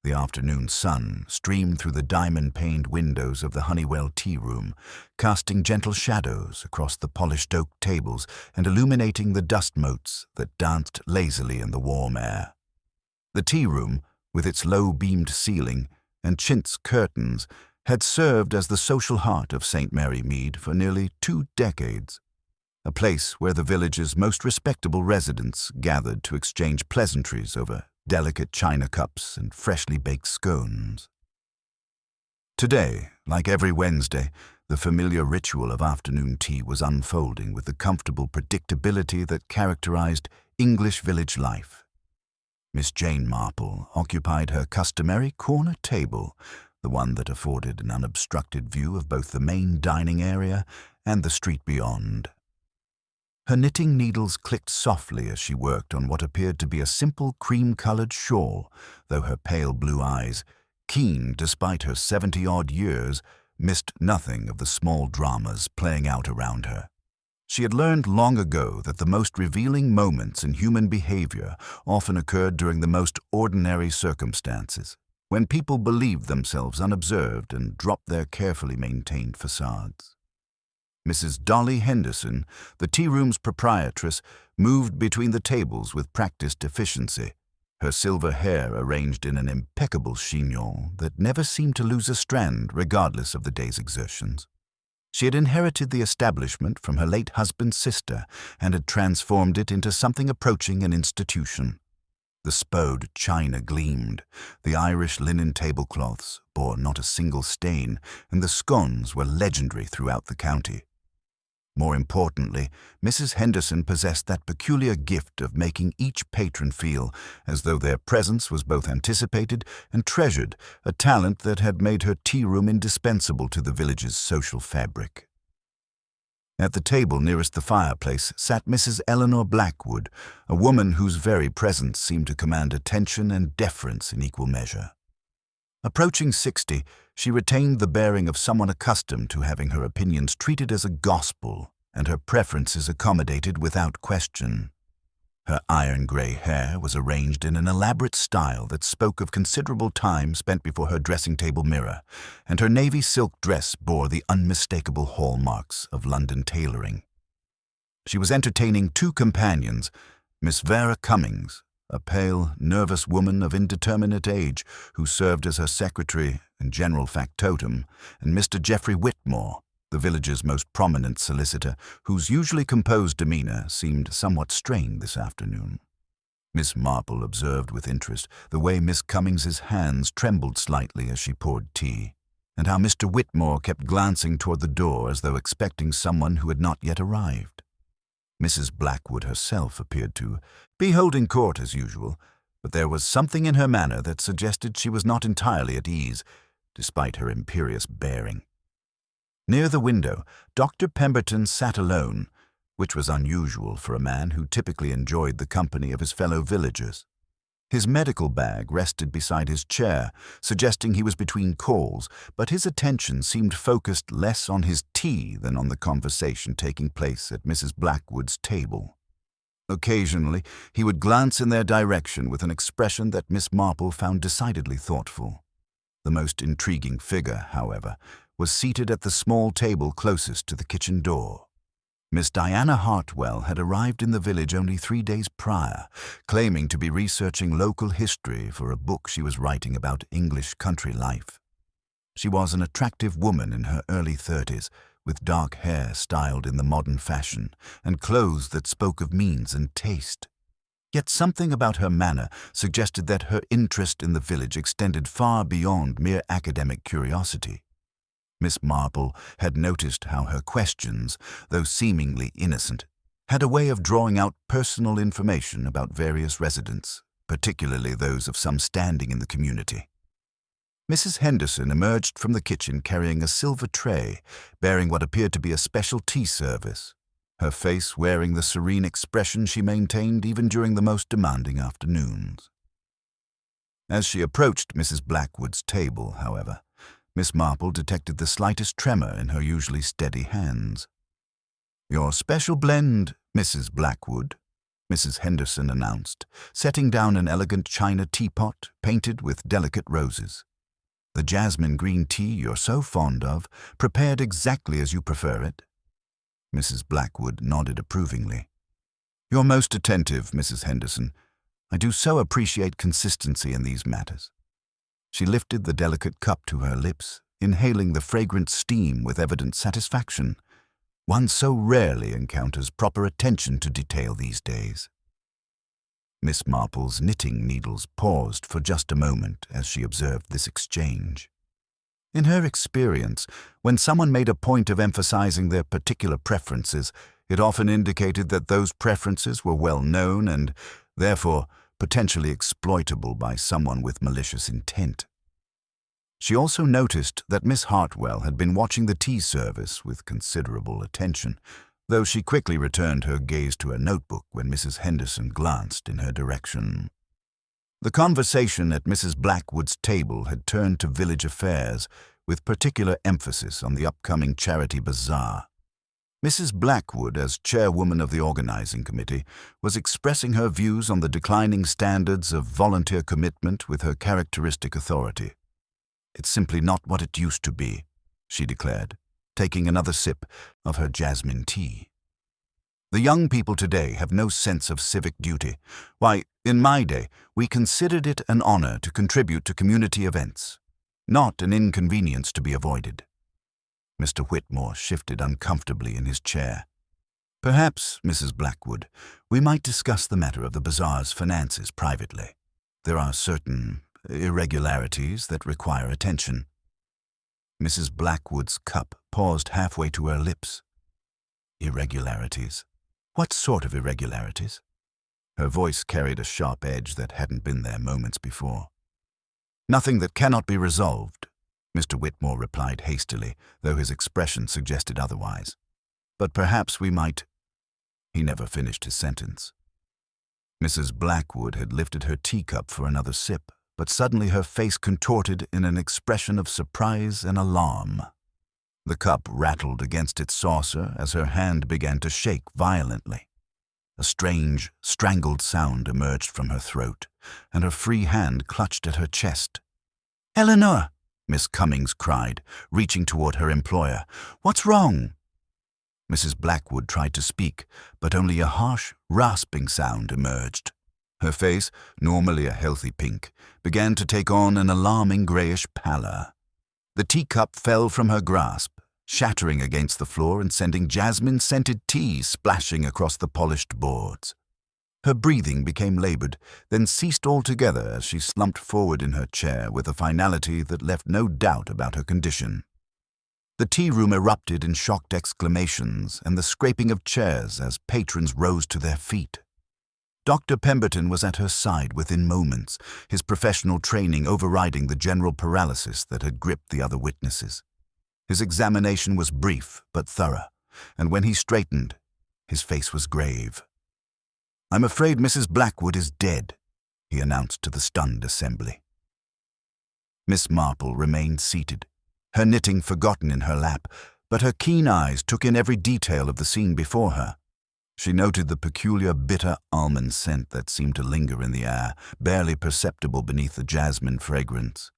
The afternoon sun streamed through the diamond-paned windows of the Honeywell Tearoom, casting gentle shadows across the polished oak tables and illuminating the dust motes that danced lazily in the warm air. The tea-room, with its low-beamed ceiling and chintz curtains, had served as the social heart of St. Mary Mead for nearly 2 decades, a place where the village's most respectable residents gathered to exchange pleasantries over delicate china cups and freshly baked scones. Today, like every Wednesday, the familiar ritual of afternoon tea was unfolding with the comfortable predictability that characterized English village life. Miss Jane Marple occupied her customary corner table, the one that afforded an unobstructed view of both the main dining area and the street beyond. Her knitting needles clicked softly as she worked on what appeared to be a simple cream-colored shawl, though her pale blue eyes, keen despite her 70-odd years, missed nothing of the small dramas playing out around her. She had learned long ago that the most revealing moments in human behavior often occurred during the most ordinary circumstances, when people believed themselves unobserved and dropped their carefully maintained facades. Mrs. Dolly Henderson, the tea-room's proprietress, moved between the tables with practiced efficiency, her silver hair arranged in an impeccable chignon that never seemed to lose a strand regardless of the day's exertions. She had inherited the establishment from her late husband's sister and had transformed it into something approaching an institution. The spode china gleamed, the Irish linen tablecloths bore not a single stain, and the scones were legendary throughout the county. More importantly, Mrs. Henderson possessed that peculiar gift of making each patron feel as though their presence was both anticipated and treasured, a talent that had made her tea-room indispensable to the village's social fabric. At the table nearest the fireplace sat Mrs. Eleanor Blackwood, a woman whose very presence seemed to command attention and deference in equal measure. Approaching 60, she retained the bearing of someone accustomed to having her opinions treated as a gospel and her preferences accommodated without question. Her iron-gray hair was arranged in an elaborate style that spoke of considerable time spent before her dressing-table mirror, and her navy silk dress bore the unmistakable hallmarks of London tailoring. She was entertaining 2 companions, Miss Vera Cummings, a pale, nervous woman of indeterminate age who served as her secretary and general factotum, and Mr. Geoffrey Whitmore, the village's most prominent solicitor, whose usually composed demeanor seemed somewhat strained this afternoon. Miss Marple observed with interest the way Miss Cummings's hands trembled slightly as she poured tea, and how Mr. Whitmore kept glancing toward the door as though expecting someone who had not yet arrived. Mrs. Blackwood herself appeared to be holding court as usual, but there was something in her manner that suggested she was not entirely at ease, despite her imperious bearing. Near the window, Dr. Pemberton sat alone, which was unusual for a man who typically enjoyed the company of his fellow villagers. His medical bag rested beside his chair, suggesting he was between calls, but his attention seemed focused less on his tea than on the conversation taking place at Mrs. Blackwood's table. Occasionally, he would glance in their direction with an expression that Miss Marple found decidedly thoughtful. The most intriguing figure, however, was seated at the small table closest to the kitchen door. Miss Diana Hartwell had arrived in the village only 3 days prior, claiming to be researching local history for a book she was writing about English country life. She was an attractive woman in her early 30s, with dark hair styled in the modern fashion and clothes that spoke of means and taste. Yet something about her manner suggested that her interest in the village extended far beyond mere academic curiosity. Miss Marple had noticed how her questions, though seemingly innocent, had a way of drawing out personal information about various residents, particularly those of some standing in the community. Mrs. Henderson emerged from the kitchen carrying a silver tray, bearing what appeared to be a special tea service, her face wearing the serene expression she maintained even during the most demanding afternoons. As she approached Mrs. Blackwood's table, however, Miss Marple detected the slightest tremor in her usually steady hands. "Your special blend, Mrs. Blackwood," Mrs. Henderson announced, setting down an elegant china teapot painted with delicate roses. "The jasmine green tea you're so fond of, prepared exactly as you prefer it?" Mrs. Blackwood nodded approvingly. "You're most attentive, Mrs. Henderson. I do so appreciate consistency in these matters." She lifted the delicate cup to her lips, inhaling the fragrant steam with evident satisfaction. One so rarely encounters proper attention to detail these days. Miss Marple's knitting needles paused for just a moment as she observed this exchange. In her experience, when someone made a point of emphasizing their particular preferences, it often indicated that those preferences were well known and, therefore, potentially exploitable by someone with malicious intent. She also noticed that Miss Hartwell had been watching the tea service with considerable attention, though she quickly returned her gaze to her notebook when Mrs. Henderson glanced in her direction. The conversation at Mrs. Blackwood's table had turned to village affairs, with particular emphasis on the upcoming charity bazaar. Mrs. Blackwood, as chairwoman of the organizing committee, was expressing her views on the declining standards of volunteer commitment with her characteristic authority. "It's simply not what it used to be," she declared, taking another sip of her jasmine tea. "The young people today have no sense of civic duty. Why, in my day, we considered it an honor to contribute to community events, not an inconvenience to be avoided." Mr. Whitmore shifted uncomfortably in his chair. "Perhaps, Mrs. Blackwood, we might discuss the matter of the bazaar's finances privately. There are certain irregularities that require attention." Mrs. Blackwood's cup paused halfway to her lips. "Irregularities? What sort of irregularities?" Her voice carried a sharp edge that hadn't been there moments before. "Nothing that cannot be resolved," Mr. Whitmore replied hastily, though his expression suggested otherwise. "But perhaps we might—" He never finished his sentence. Mrs. Blackwood had lifted her teacup for another sip, but suddenly her face contorted in an expression of surprise and alarm. The cup rattled against its saucer as her hand began to shake violently. A strange, strangled sound emerged from her throat, and her free hand clutched at her chest. "Eleanor!" Miss Cummings cried, reaching toward her employer. "What's wrong?" Mrs. Blackwood tried to speak, but only a harsh, rasping sound emerged. Her face, normally a healthy pink, began to take on an alarming grayish pallor. The teacup fell from her grasp, shattering against the floor and sending jasmine-scented tea splashing across the polished boards. Her breathing became labored, then ceased altogether as she slumped forward in her chair with a finality that left no doubt about her condition. The tea room erupted in shocked exclamations and the scraping of chairs as patrons rose to their feet. Dr. Pemberton was at her side within moments, his professional training overriding the general paralysis that had gripped the other witnesses. His examination was brief but thorough, and when he straightened, his face was grave. "I'm afraid Mrs. Blackwood is dead," he announced to the stunned assembly. Miss Marple remained seated, her knitting forgotten in her lap, but her keen eyes took in every detail of the scene before her. She noted the peculiar bitter almond scent that seemed to linger in the air, barely perceptible beneath the jasmine fragrance.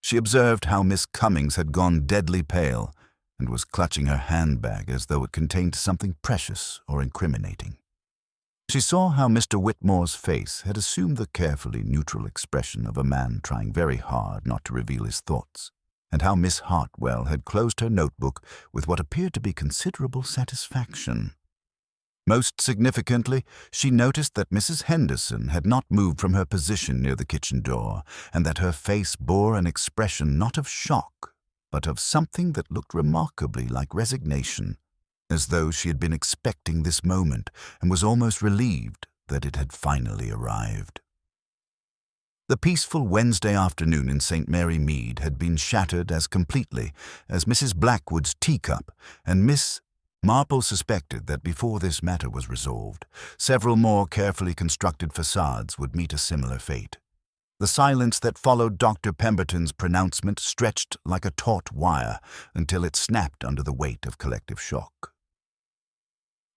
She observed how Miss Cummings had gone deadly pale and was clutching her handbag as though it contained something precious or incriminating. She saw how Mr. Whitmore's face had assumed the carefully neutral expression of a man trying very hard not to reveal his thoughts, and how Miss Hartwell had closed her notebook with what appeared to be considerable satisfaction. Most significantly, she noticed that Mrs. Henderson had not moved from her position near the kitchen door, and that her face bore an expression not of shock, but of something that looked remarkably like resignation, as though she had been expecting this moment and was almost relieved that it had finally arrived. The peaceful Wednesday afternoon in St. Mary Mead had been shattered as completely as Mrs. Blackwood's teacup, and Miss Marple suspected that before this matter was resolved, several more carefully constructed facades would meet a similar fate. The silence that followed Dr. Pemberton's pronouncement stretched like a taut wire until it snapped under the weight of collective shock.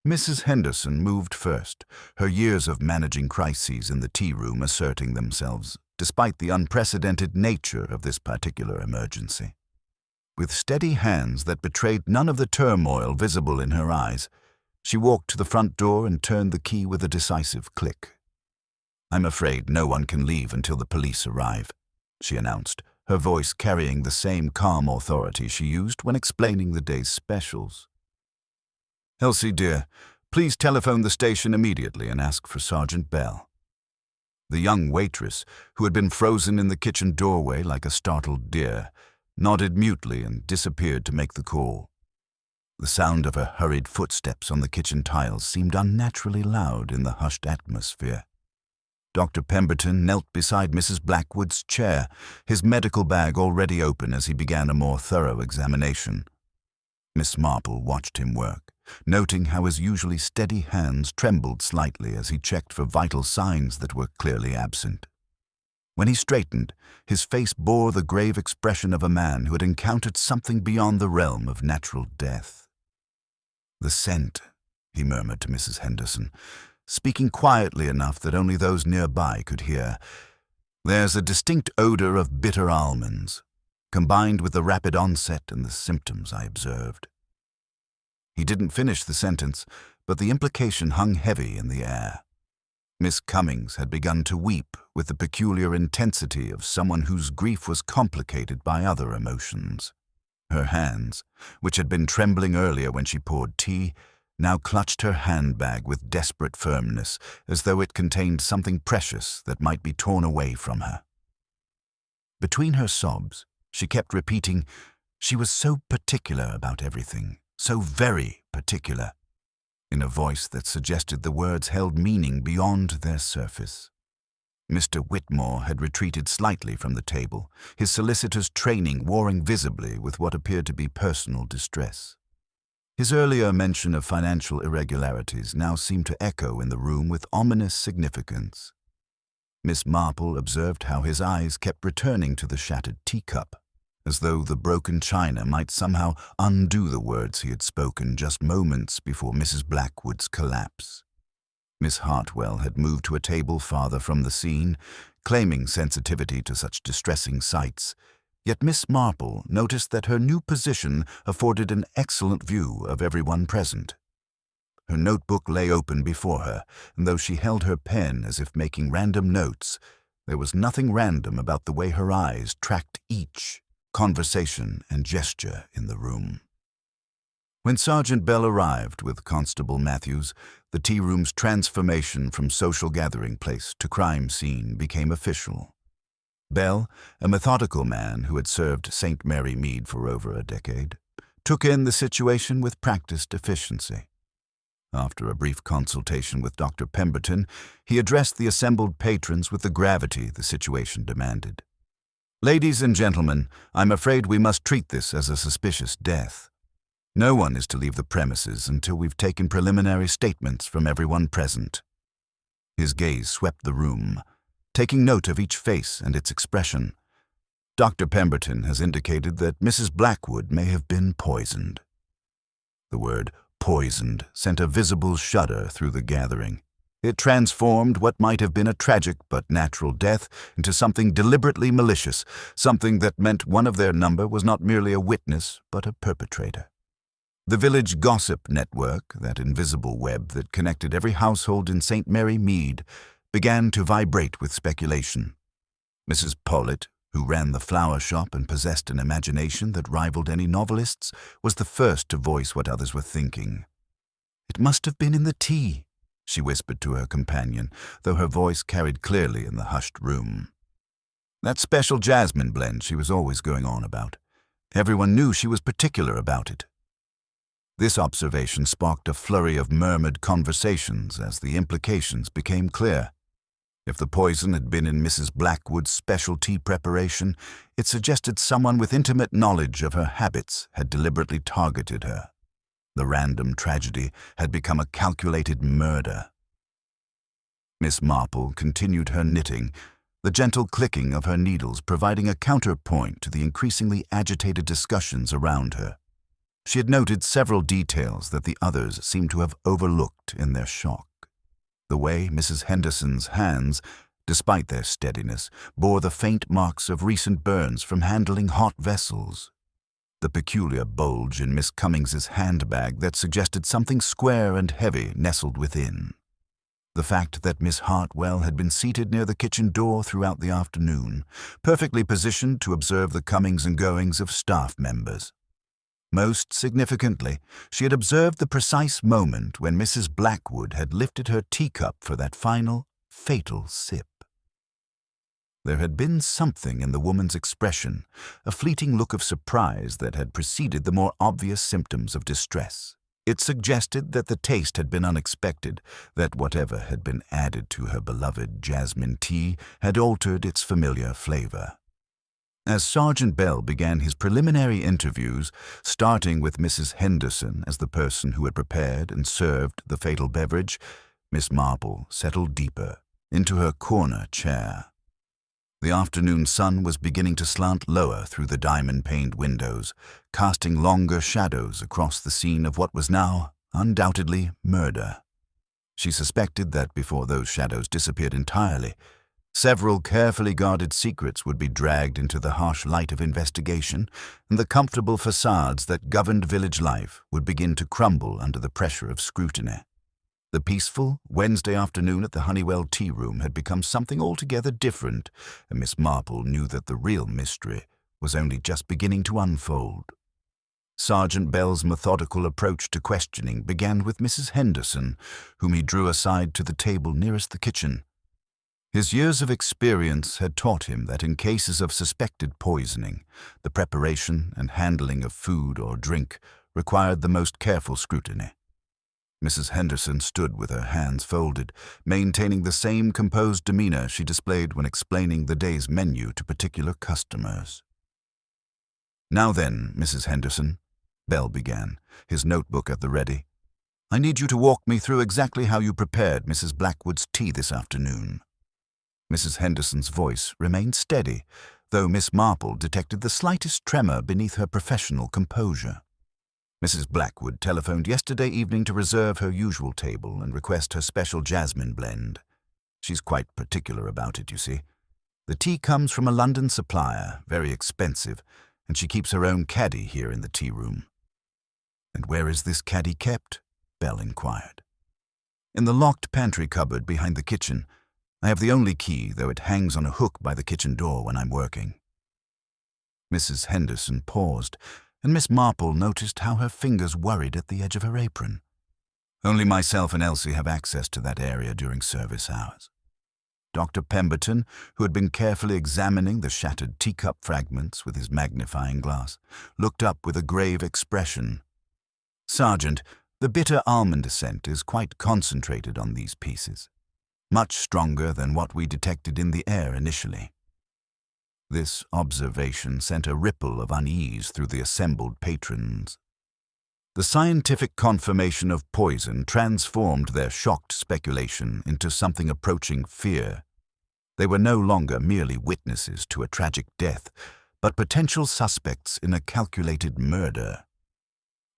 Mrs. Henderson moved first, her years of managing crises in the tea room asserting themselves, despite the unprecedented nature of this particular emergency. With steady hands that betrayed none of the turmoil visible in her eyes, she walked to the front door and turned the key with a decisive click. "I'm afraid no one can leave until the police arrive," she announced, her voice carrying the same calm authority she used when explaining the day's specials. "Elsie, dear, please telephone the station immediately and ask for Sergeant Bell." The young waitress, who had been frozen in the kitchen doorway like a startled deer, nodded mutely and disappeared to make the call. The sound of her hurried footsteps on the kitchen tiles seemed unnaturally loud in the hushed atmosphere. Dr. Pemberton knelt beside Mrs. Blackwood's chair, his medical bag already open as he began a more thorough examination. Miss Marple watched him work, noting how his usually steady hands trembled slightly as he checked for vital signs that were clearly absent. When he straightened, his face bore the grave expression of a man who had encountered something beyond the realm of natural death. "The scent," he murmured to Mrs. Henderson, speaking quietly enough that only those nearby could hear. "There's a distinct odor of bitter almonds, combined with the rapid onset and the symptoms I observed." He didn't finish the sentence, but the implication hung heavy in the air. Miss Cummings had begun to weep with the peculiar intensity of someone whose grief was complicated by other emotions. Her hands, which had been trembling earlier when she poured tea, now clutched her handbag with desperate firmness, as though it contained something precious that might be torn away from her. Between her sobs, she kept repeating, "She was so particular about everything, so very particular," in a voice that suggested the words held meaning beyond their surface. Mr. Whitmore had retreated slightly from the table, his solicitor's training warring visibly with what appeared to be personal distress. His earlier mention of financial irregularities now seemed to echo in the room with ominous significance. Miss Marple observed how his eyes kept returning to the shattered teacup, as though the broken china might somehow undo the words he had spoken just moments before Mrs. Blackwood's collapse. Miss Hartwell had moved to a table farther from the scene, claiming sensitivity to such distressing sights, yet Miss Marple noticed that her new position afforded an excellent view of everyone present. Her notebook lay open before her, and though she held her pen as if making random notes, there was nothing random about the way her eyes tracked each conversation and gesture in the room. When Sergeant Bell arrived with Constable Matthews, the tea room's transformation from social gathering place to crime scene became official. Bell, a methodical man who had served St. Mary Mead for over a decade, took in the situation with practiced efficiency. After a brief consultation with Dr. Pemberton, he addressed the assembled patrons with the gravity the situation demanded. "Ladies and gentlemen, I'm afraid we must treat this as a suspicious death. No one is to leave the premises until we've taken preliminary statements from everyone present." His gaze swept the room, taking note of each face and its expression. "Dr. Pemberton has indicated that Mrs. Blackwood may have been poisoned." The word "poisoned" sent a visible shudder through the gathering. It transformed what might have been a tragic but natural death into something deliberately malicious, something that meant one of their number was not merely a witness but a perpetrator. The village gossip network, that invisible web that connected every household in St. Mary Mead, began to vibrate with speculation. Mrs. Pollitt, who ran the flower shop and possessed an imagination that rivaled any novelist's, was the first to voice what others were thinking. "It must have been in the tea," she whispered to her companion, though her voice carried clearly in the hushed room. That special jasmine blend she was always going on about. Everyone knew she was particular about it. This observation sparked a flurry of murmured conversations as the implications became clear. If the poison had been in Mrs. Blackwood's special tea preparation, it suggested someone with intimate knowledge of her habits had deliberately targeted her. The random tragedy had become a calculated murder. Miss Marple continued her knitting, the gentle clicking of her needles providing a counterpoint to the increasingly agitated discussions around her. She had noted several details that the others seemed to have overlooked in their shock. The way Mrs. Henderson's hands, despite their steadiness, bore the faint marks of recent burns from handling hot vessels. The peculiar bulge in Miss Cummings's handbag that suggested something square and heavy nestled within. The fact that Miss Hartwell had been seated near the kitchen door throughout the afternoon, perfectly positioned to observe the comings and goings of staff members. Most significantly, she had observed the precise moment when Mrs. Blackwood had lifted her teacup for that final, fatal sip. There had been something in the woman's expression, a fleeting look of surprise that had preceded the more obvious symptoms of distress. It suggested that the taste had been unexpected, that whatever had been added to her beloved jasmine tea had altered its familiar flavor. As Sergeant Bell began his preliminary interviews, starting with Mrs. Henderson as the person who had prepared and served the fatal beverage, Miss Marple settled deeper into her corner chair. The afternoon sun was beginning to slant lower through the diamond-paned windows, casting longer shadows across the scene of what was now, undoubtedly, murder. She suspected that before those shadows disappeared entirely, several carefully guarded secrets would be dragged into the harsh light of investigation, and the comfortable facades that governed village life would begin to crumble under the pressure of scrutiny. The peaceful Wednesday afternoon at the Honeywell Tearoom had become something altogether different, and Miss Marple knew that the real mystery was only just beginning to unfold. Sergeant Bell's methodical approach to questioning began with Mrs. Henderson, whom he drew aside to the table nearest the kitchen. His years of experience had taught him that in cases of suspected poisoning, the preparation and handling of food or drink required the most careful scrutiny. Mrs. Henderson stood with her hands folded, maintaining the same composed demeanor she displayed when explaining the day's menu to particular customers. "Now then, Mrs. Henderson," Bell began, his notebook at the ready, "I need you to walk me through exactly how you prepared Mrs. Blackwood's tea this afternoon." Mrs. Henderson's voice remained steady, though Miss Marple detected the slightest tremor beneath her professional composure. "Mrs. Blackwood telephoned yesterday evening to reserve her usual table and request her special jasmine blend. She's quite particular about it, you see. The tea comes from a London supplier, very expensive, and she keeps her own caddy here in the tea room." "And where is this caddy kept?" Bell inquired. "In the locked pantry cupboard behind the kitchen. I have the only key, though it hangs on a hook by the kitchen door when I'm working." Mrs. Henderson paused, and Miss Marple noticed how her fingers worried at the edge of her apron. "Only myself and Elsie have access to that area during service hours." Dr. Pemberton, who had been carefully examining the shattered teacup fragments with his magnifying glass, looked up with a grave expression. "Sergeant, the bitter almond scent is quite concentrated on these pieces, much stronger than what we detected in the air initially." This observation sent a ripple of unease through the assembled patrons. The scientific confirmation of poison transformed their shocked speculation into something approaching fear. They were no longer merely witnesses to a tragic death, but potential suspects in a calculated murder.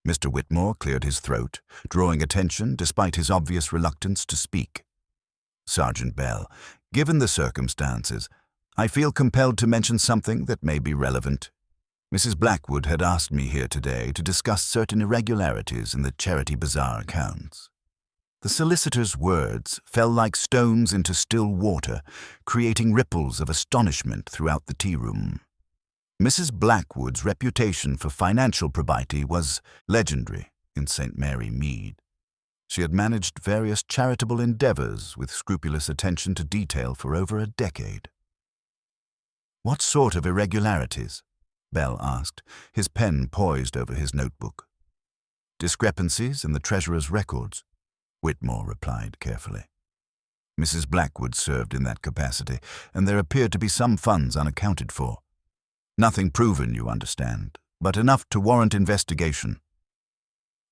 Mr. Whitmore cleared his throat, drawing attention despite his obvious reluctance to speak. "Sergeant Bell, given the circumstances, I feel compelled to mention something that may be relevant. Mrs. Blackwood had asked me here today to discuss certain irregularities in the charity bazaar accounts." The solicitor's words fell like stones into still water, creating ripples of astonishment throughout the tea room. Mrs. Blackwood's reputation for financial probity was legendary in St. Mary Mead. She had managed various charitable endeavors with scrupulous attention to detail for over a decade. "What sort of irregularities?" Bell asked, his pen poised over his notebook. "Discrepancies in the treasurer's records," Whitmore replied carefully. "Mrs. Blackwood served in that capacity, and there appeared to be some funds unaccounted for. Nothing proven, you understand, but enough to warrant investigation."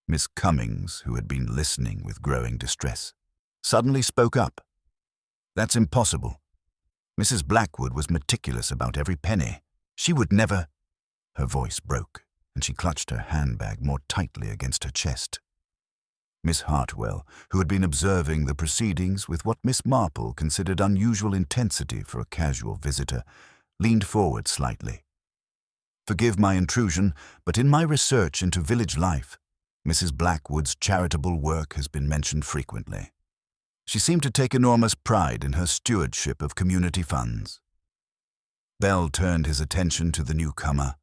Miss Cummings, who had been listening with growing distress, suddenly spoke up. "That's impossible. Mrs. Blackwood was meticulous about every penny. She would never—" Her voice broke. and she clutched her handbag more tightly against her chest. Miss Hartwell, who had been observing the proceedings with what Miss Marple considered unusual intensity for a casual visitor, leaned forward slightly. "Forgive my intrusion, but in my research into village life, Mrs. Blackwood's charitable work has been mentioned frequently. She seemed to take enormous pride in her stewardship of community funds." Bell turned his attention to the newcomer.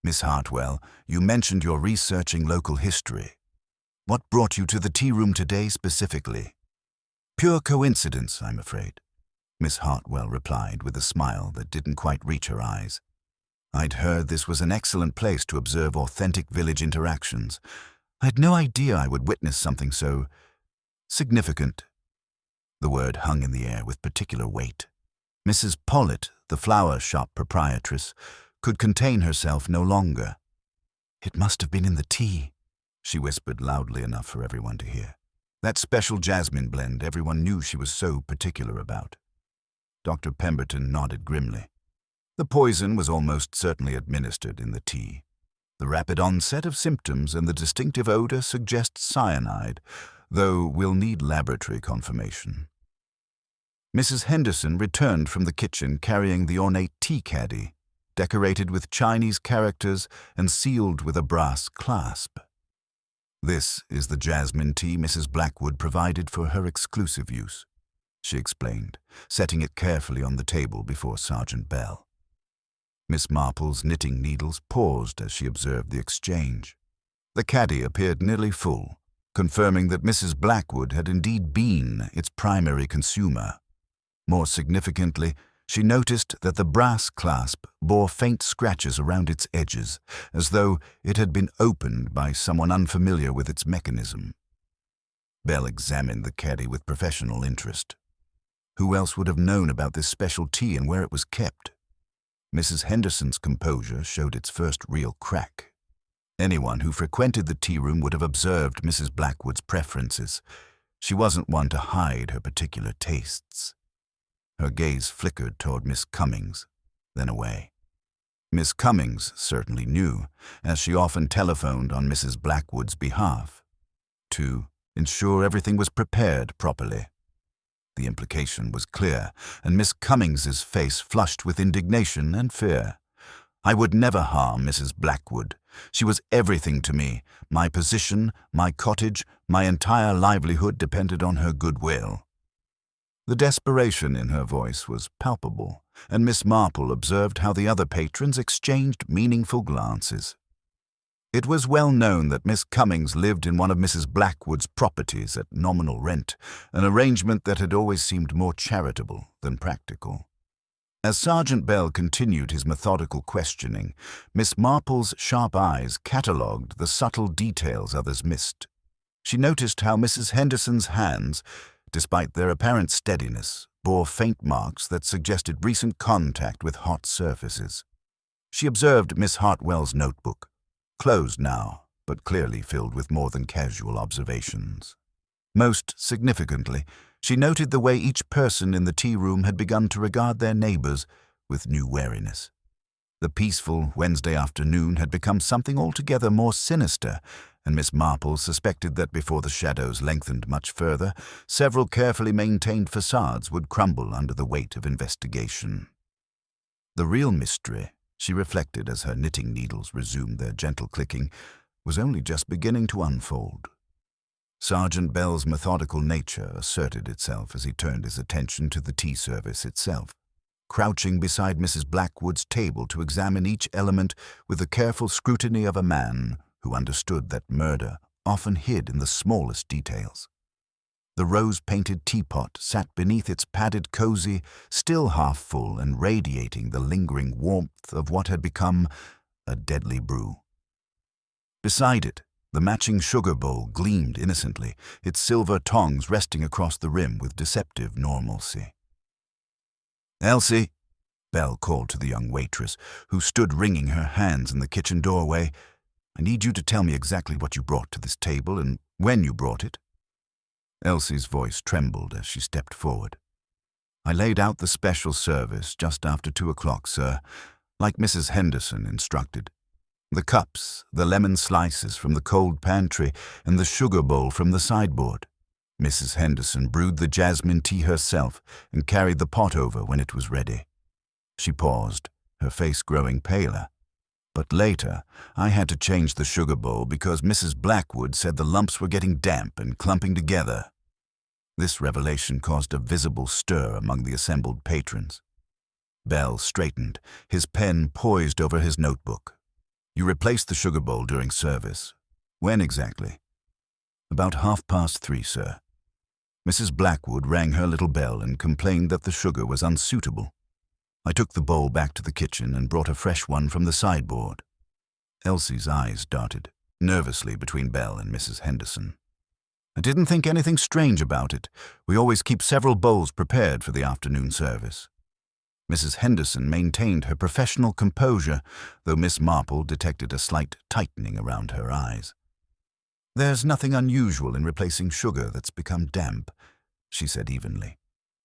"Miss Hartwell, you mentioned you're researching local history. What brought you to the tea room today specifically?" "Pure coincidence, I'm afraid," Miss Hartwell replied with a smile that didn't quite reach her eyes. "I'd heard this was an excellent place to observe authentic village interactions. I had no idea I would witness something so significant." The word hung in the air with particular weight. Mrs. Pollitt, the flower shop proprietress, could contain herself no longer. "It must have been in the tea," she whispered loudly enough for everyone to hear. "That special jasmine blend everyone knew she was so particular about." Dr. Pemberton nodded grimly. "The poison was almost certainly administered in the tea. The rapid onset of symptoms and the distinctive odor suggest cyanide, though we'll need laboratory confirmation." Mrs. Henderson returned from the kitchen carrying the ornate tea caddy, decorated with Chinese characters and sealed with a brass clasp. "This is the jasmine tea Mrs. Blackwood provided for her exclusive use," she explained, setting it carefully on the table before Sergeant Bell. Miss Marple's knitting needles paused as she observed the exchange. The caddy appeared nearly full, confirming that Mrs. Blackwood had indeed been its primary consumer. More significantly, she noticed that the brass clasp bore faint scratches around its edges, as though it had been opened by someone unfamiliar with its mechanism. Bell examined the caddy with professional interest. Who else would have known about this special tea and where it was kept? Mrs. Henderson's composure showed its first real crack. Anyone who frequented the tea room would have observed Mrs. Blackwood's preferences. She wasn't one to hide her particular tastes. Her gaze flickered toward Miss Cummings, then away. Miss Cummings certainly knew, as she often telephoned on Mrs. Blackwood's behalf, to ensure everything was prepared properly. The implication was clear, and Miss Cummings's face flushed with indignation and fear. "I would never harm Mrs. Blackwood. She was everything to me. My position, my cottage, my entire livelihood depended on her goodwill." The desperation in her voice was palpable, and Miss Marple observed how the other patrons exchanged meaningful glances. It was well known that Miss Cummings lived in one of Mrs. Blackwood's properties at nominal rent, an arrangement that had always seemed more charitable than practical. As Sergeant Bell continued his methodical questioning, Miss Marple's sharp eyes catalogued the subtle details others missed. She noticed how Mrs. Henderson's hands, despite their apparent steadiness, bore faint marks that suggested recent contact with hot surfaces. She observed Miss Hartwell's notebook, closed now, but clearly filled with more than casual observations. Most significantly, she noted the way each person in the tea room had begun to regard their neighbors with new wariness. The peaceful Wednesday afternoon had become something altogether more sinister, and Miss Marple suspected that before the shadows lengthened much further, several carefully maintained facades would crumble under the weight of investigation. The real mystery, she reflected as her knitting needles resumed their gentle clicking, was only just beginning to unfold. Sergeant Bell's methodical nature asserted itself as he turned his attention to the tea service itself, crouching beside Mrs. Blackwood's table to examine each element with the careful scrutiny of a man who understood that murder often hid in the smallest details. The rose-painted teapot sat beneath its padded cozy, still half full and radiating the lingering warmth of what had become a deadly brew. Beside it, the matching sugar bowl gleamed innocently, its silver tongs resting across the rim with deceptive normalcy. "Elsie," Belle called to the young waitress, who stood wringing her hands in the kitchen doorway, "I need you to tell me exactly what you brought to this table and when you brought it." Elsie's voice trembled as she stepped forward. "I laid out the special service just after 2 o'clock, sir, like Mrs. Henderson instructed. The cups, the lemon slices from the cold pantry, and the sugar bowl from the sideboard. Mrs. Henderson brewed the jasmine tea herself and carried the pot over when it was ready. She paused, her face growing paler. But later, I had to change the sugar bowl because Mrs. Blackwood said the lumps were getting damp and clumping together. This revelation caused a visible stir among the assembled patrons. Bell straightened, his pen poised over his notebook. "You replaced the sugar bowl during service. When exactly?" "About 3:30, sir." Mrs. Blackwood rang her little bell and complained that the sugar was unsuitable. I took the bowl back to the kitchen and brought a fresh one from the sideboard. Elsie's eyes darted nervously between Bell and Mrs. Henderson. "I didn't think anything strange about it. We always keep several bowls prepared for the afternoon service." Mrs. Henderson maintained her professional composure, though Miss Marple detected a slight tightening around her eyes. "There's nothing unusual in replacing sugar that's become damp," she said evenly.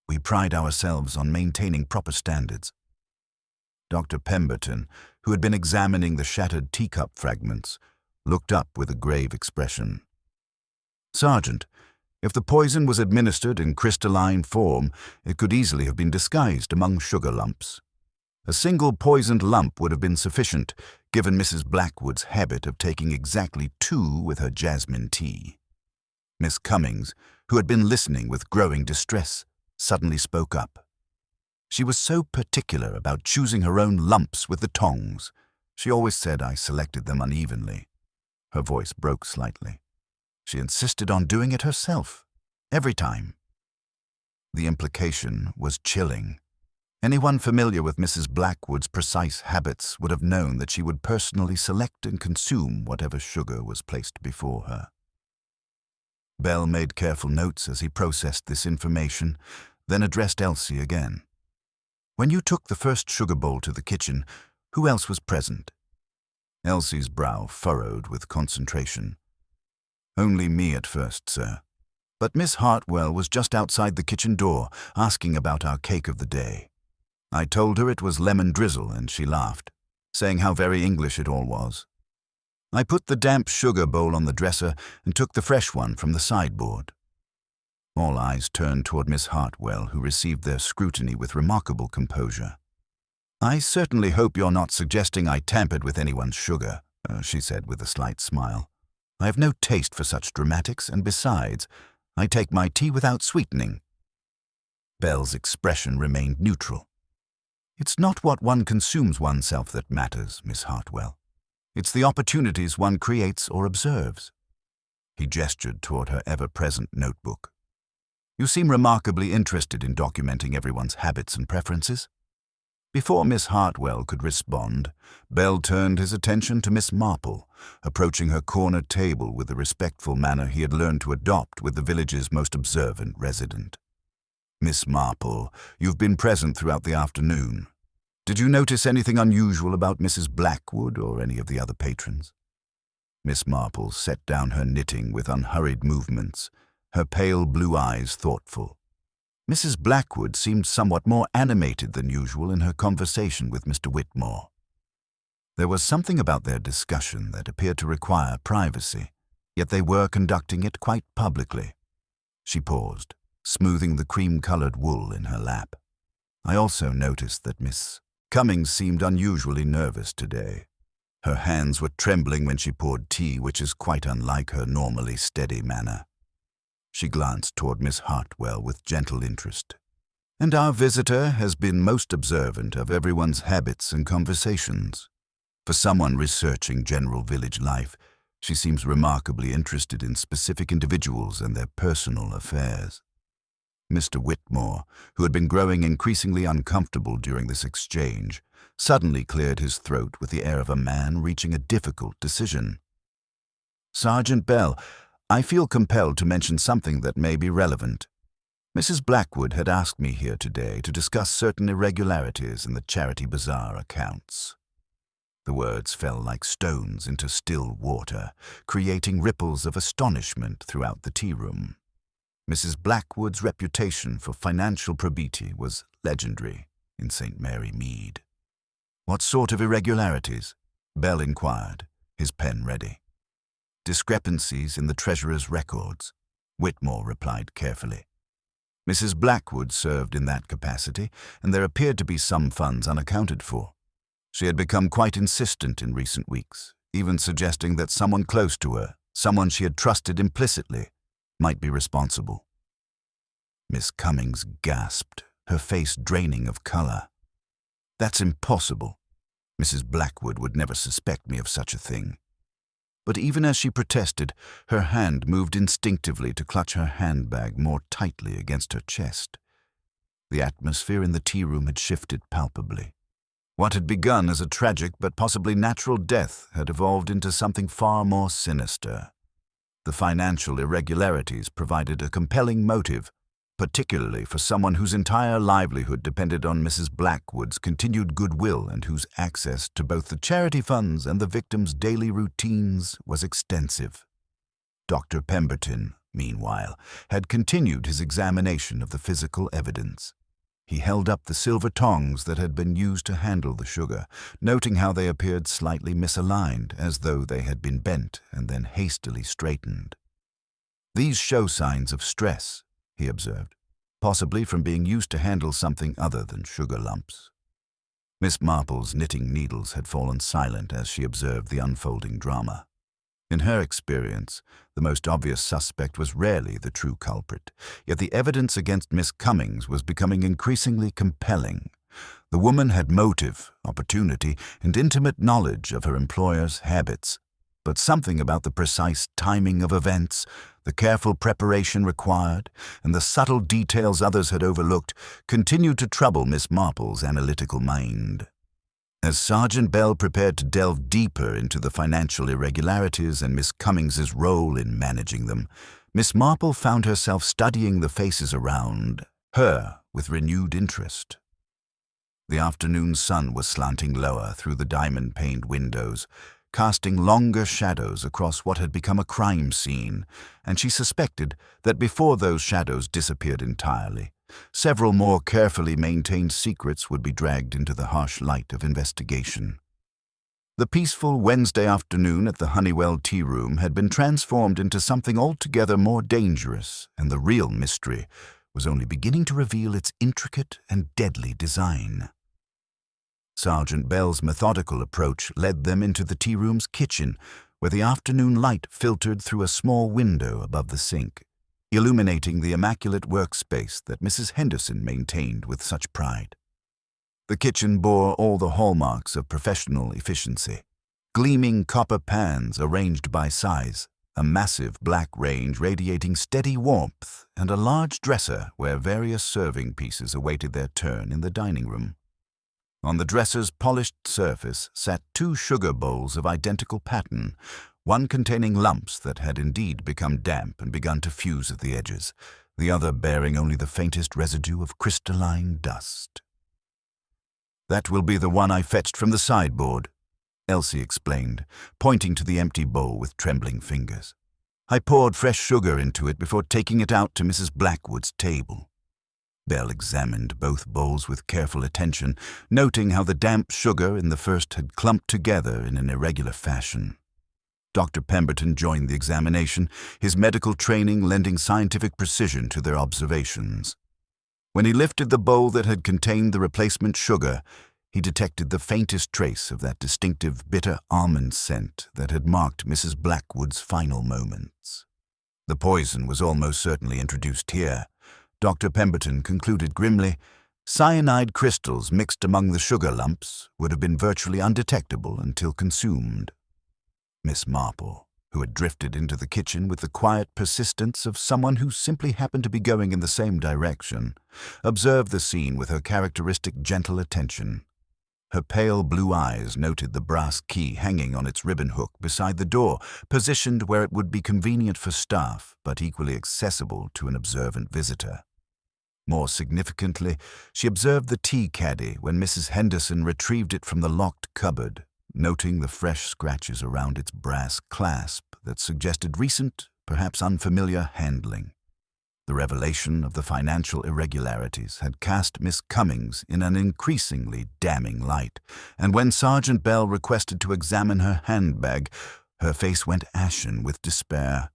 "We pride ourselves on maintaining proper standards." Dr. Pemberton, who had been examining the shattered teacup fragments, looked up with a grave expression. "Sergeant, if the poison was administered in crystalline form, it could easily have been disguised among sugar lumps. A single poisoned lump would have been sufficient, given Mrs. Blackwood's habit of taking exactly 2 with her jasmine tea." Miss Cummings, who had been listening with growing distress, suddenly spoke up. She was so particular about choosing her own lumps with the tongs. She always said I selected them unevenly. Her voice broke slightly. She insisted on doing it herself, every time. The implication was chilling. Anyone familiar with Mrs. Blackwood's precise habits would have known that she would personally select and consume whatever sugar was placed before her. Bell made careful notes as he processed this information, then addressed Elsie again. "When you took the first sugar bowl to the kitchen, who else was present?" Elsie's brow furrowed with concentration. "Only me at first, sir. But Miss Hartwell was just outside the kitchen door, asking about our cake of the day. I told her it was lemon drizzle, and she laughed, saying how very English it all was. I put the damp sugar bowl on the dresser and took the fresh one from the sideboard." All eyes turned toward Miss Hartwell, who received their scrutiny with remarkable composure. "I certainly hope you're not suggesting I tampered with anyone's sugar," she said with a slight smile. "I have no taste for such dramatics, and besides, I take my tea without sweetening." Bell's expression remained neutral. "It's not what one consumes oneself that matters, Miss Hartwell. It's the opportunities one creates or observes." He gestured toward her ever-present notebook. "You seem remarkably interested in documenting everyone's habits and preferences." Before Miss Hartwell could respond, Bell turned his attention to Miss Marple, approaching her corner table with the respectful manner he had learned to adopt with the village's most observant resident. "Miss Marple, you've been present throughout the afternoon. Did you notice anything unusual about Mrs. Blackwood or any of the other patrons?" Miss Marple set down her knitting with unhurried movements, her pale blue eyes thoughtful. Mrs. Blackwood seemed somewhat more animated than usual in her conversation with Mr. Whitmore. There was something about their discussion that appeared to require privacy, yet they were conducting it quite publicly. She paused, smoothing the cream-colored wool in her lap. I also noticed that Miss Cummings seemed unusually nervous today. Her hands were trembling when she poured tea, which is quite unlike her normally steady manner. She glanced toward Miss Hartwell with gentle interest. "And our visitor has been most observant of everyone's habits and conversations. For someone researching general village life, she seems remarkably interested in specific individuals and their personal affairs." Mr. Whitmore, who had been growing increasingly uncomfortable during this exchange, suddenly cleared his throat with the air of a man reaching a difficult decision. "Sergeant Bell, I feel compelled to mention something that may be relevant. Mrs. Blackwood had asked me here today to discuss certain irregularities in the charity bazaar accounts." The words fell like stones into still water, creating ripples of astonishment throughout the tea room. Mrs. Blackwood's reputation for financial probity was legendary in St. Mary Mead. "What sort of irregularities?" Bell inquired, his pen ready. Discrepancies in the treasurer's records, Whitmore replied carefully. Mrs. Blackwood served in that capacity, and there appeared to be some funds unaccounted for. She had become quite insistent in recent weeks, even suggesting that someone close to her, someone she had trusted implicitly, might be responsible. Miss Cummings gasped, her face draining of color. "That's impossible. Mrs. Blackwood would never suspect me of such a thing." But even as she protested, her hand moved instinctively to clutch her handbag more tightly against her chest. The atmosphere in the tea room had shifted palpably. What had begun as a tragic but possibly natural death had evolved into something far more sinister. The financial irregularities provided a compelling motive, particularly for someone whose entire livelihood depended on Mrs. Blackwood's continued goodwill and whose access to both the charity funds and the victims' daily routines was extensive. Dr. Pemberton, meanwhile, had continued his examination of the physical evidence. He held up the silver tongs that had been used to handle the sugar, noting how they appeared slightly misaligned, as though they had been bent and then hastily straightened. "These show signs of stress," he observed, "possibly from being used to handle something other than sugar lumps." Miss Marple's knitting needles had fallen silent as she observed the unfolding drama. In her experience, the most obvious suspect was rarely the true culprit, yet the evidence against Miss Cummings was becoming increasingly compelling. The woman had motive, opportunity, and intimate knowledge of her employer's habits, but something about the precise timing of events, the careful preparation required, and the subtle details others had overlooked continued to trouble Miss Marple's analytical mind. As Sergeant Bell prepared to delve deeper into the financial irregularities and Miss Cummings's role in managing them, Miss Marple found herself studying the faces around her with renewed interest. The afternoon sun was slanting lower through the diamond-paned windows, casting longer shadows across what had become a crime scene, and she suspected that before those shadows disappeared entirely, several more carefully maintained secrets would be dragged into the harsh light of investigation. The peaceful Wednesday afternoon at the Honeywell Tearoom had been transformed into something altogether more dangerous, and the real mystery was only beginning to reveal its intricate and deadly design. Sergeant Bell's methodical approach led them into the tea room's kitchen, where the afternoon light filtered through a small window above the sink, illuminating the immaculate workspace that Mrs. Henderson maintained with such pride. The kitchen bore all the hallmarks of professional efficiency. Gleaming copper pans arranged by size, a massive black range radiating steady warmth, and a large dresser where various serving pieces awaited their turn in the dining room. On the dresser's polished surface sat 2 sugar bowls of identical pattern, one containing lumps that had indeed become damp and begun to fuse at the edges, the other bearing only the faintest residue of crystalline dust. "That will be the one I fetched from the sideboard," Elsie explained, pointing to the empty bowl with trembling fingers. "I poured fresh sugar into it before taking it out to Mrs. Blackwood's table." Bell examined both bowls with careful attention, noting how the damp sugar in the first had clumped together in an irregular fashion. Dr. Pemberton joined the examination, his medical training lending scientific precision to their observations. When he lifted the bowl that had contained the replacement sugar, he detected the faintest trace of that distinctive bitter almond scent that had marked Mrs. Blackwood's final moments. The poison was almost certainly introduced here. Dr. Pemberton concluded grimly, cyanide crystals mixed among the sugar lumps would have been virtually undetectable until consumed. Miss Marple, who had drifted into the kitchen with the quiet persistence of someone who simply happened to be going in the same direction, observed the scene with her characteristic gentle attention. Her pale blue eyes noted the brass key hanging on its ribbon hook beside the door, positioned where it would be convenient for staff, but equally accessible to an observant visitor. More significantly, she observed the tea caddy when Mrs. Henderson retrieved it from the locked cupboard, noting the fresh scratches around its brass clasp that suggested recent, perhaps unfamiliar handling. The revelation of the financial irregularities had cast Miss Cummings in an increasingly damning light, and when Sergeant Bell requested to examine her handbag, her face went ashen with despair.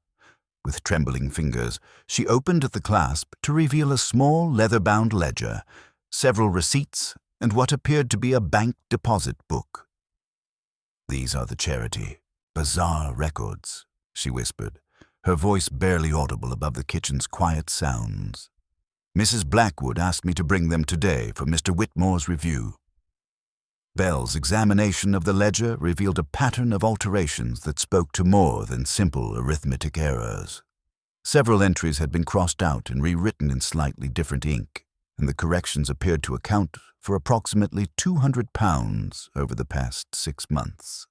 With trembling fingers, she opened the clasp to reveal a small leather-bound ledger, several receipts, and what appeared to be a bank deposit book. "These are the charity bazaar records," she whispered, her voice barely audible above the kitchen's quiet sounds. "Mrs. Blackwood asked me to bring them today for Mr. Whitmore's review." Bell's examination of the ledger revealed a pattern of alterations that spoke to more than simple arithmetic errors. Several entries had been crossed out and rewritten in slightly different ink, and the corrections appeared to account for approximately £200 over the past 6 months.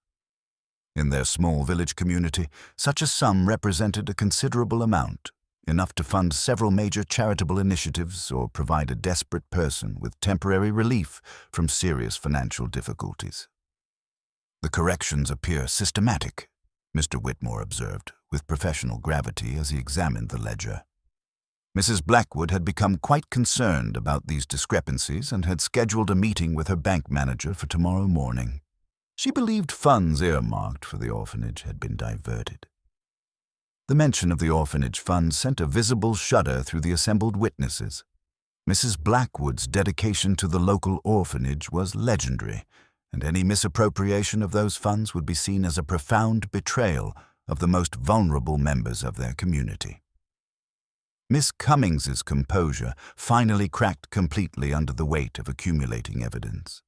In their small village community, such a sum represented a considerable amount, enough to fund several major charitable initiatives or provide a desperate person with temporary relief from serious financial difficulties. "The corrections appear systematic," Mr. Whitmore observed, with professional gravity as he examined the ledger. Mrs. Blackwood had become quite concerned about these discrepancies and had scheduled a meeting with her bank manager for tomorrow morning. She believed funds earmarked for the orphanage had been diverted. The mention of the orphanage fund sent a visible shudder through the assembled witnesses. Mrs. Blackwood's dedication to the local orphanage was legendary, and any misappropriation of those funds would be seen as a profound betrayal of the most vulnerable members of their community. Miss Cummings's composure finally cracked completely under the weight of accumulating evidence.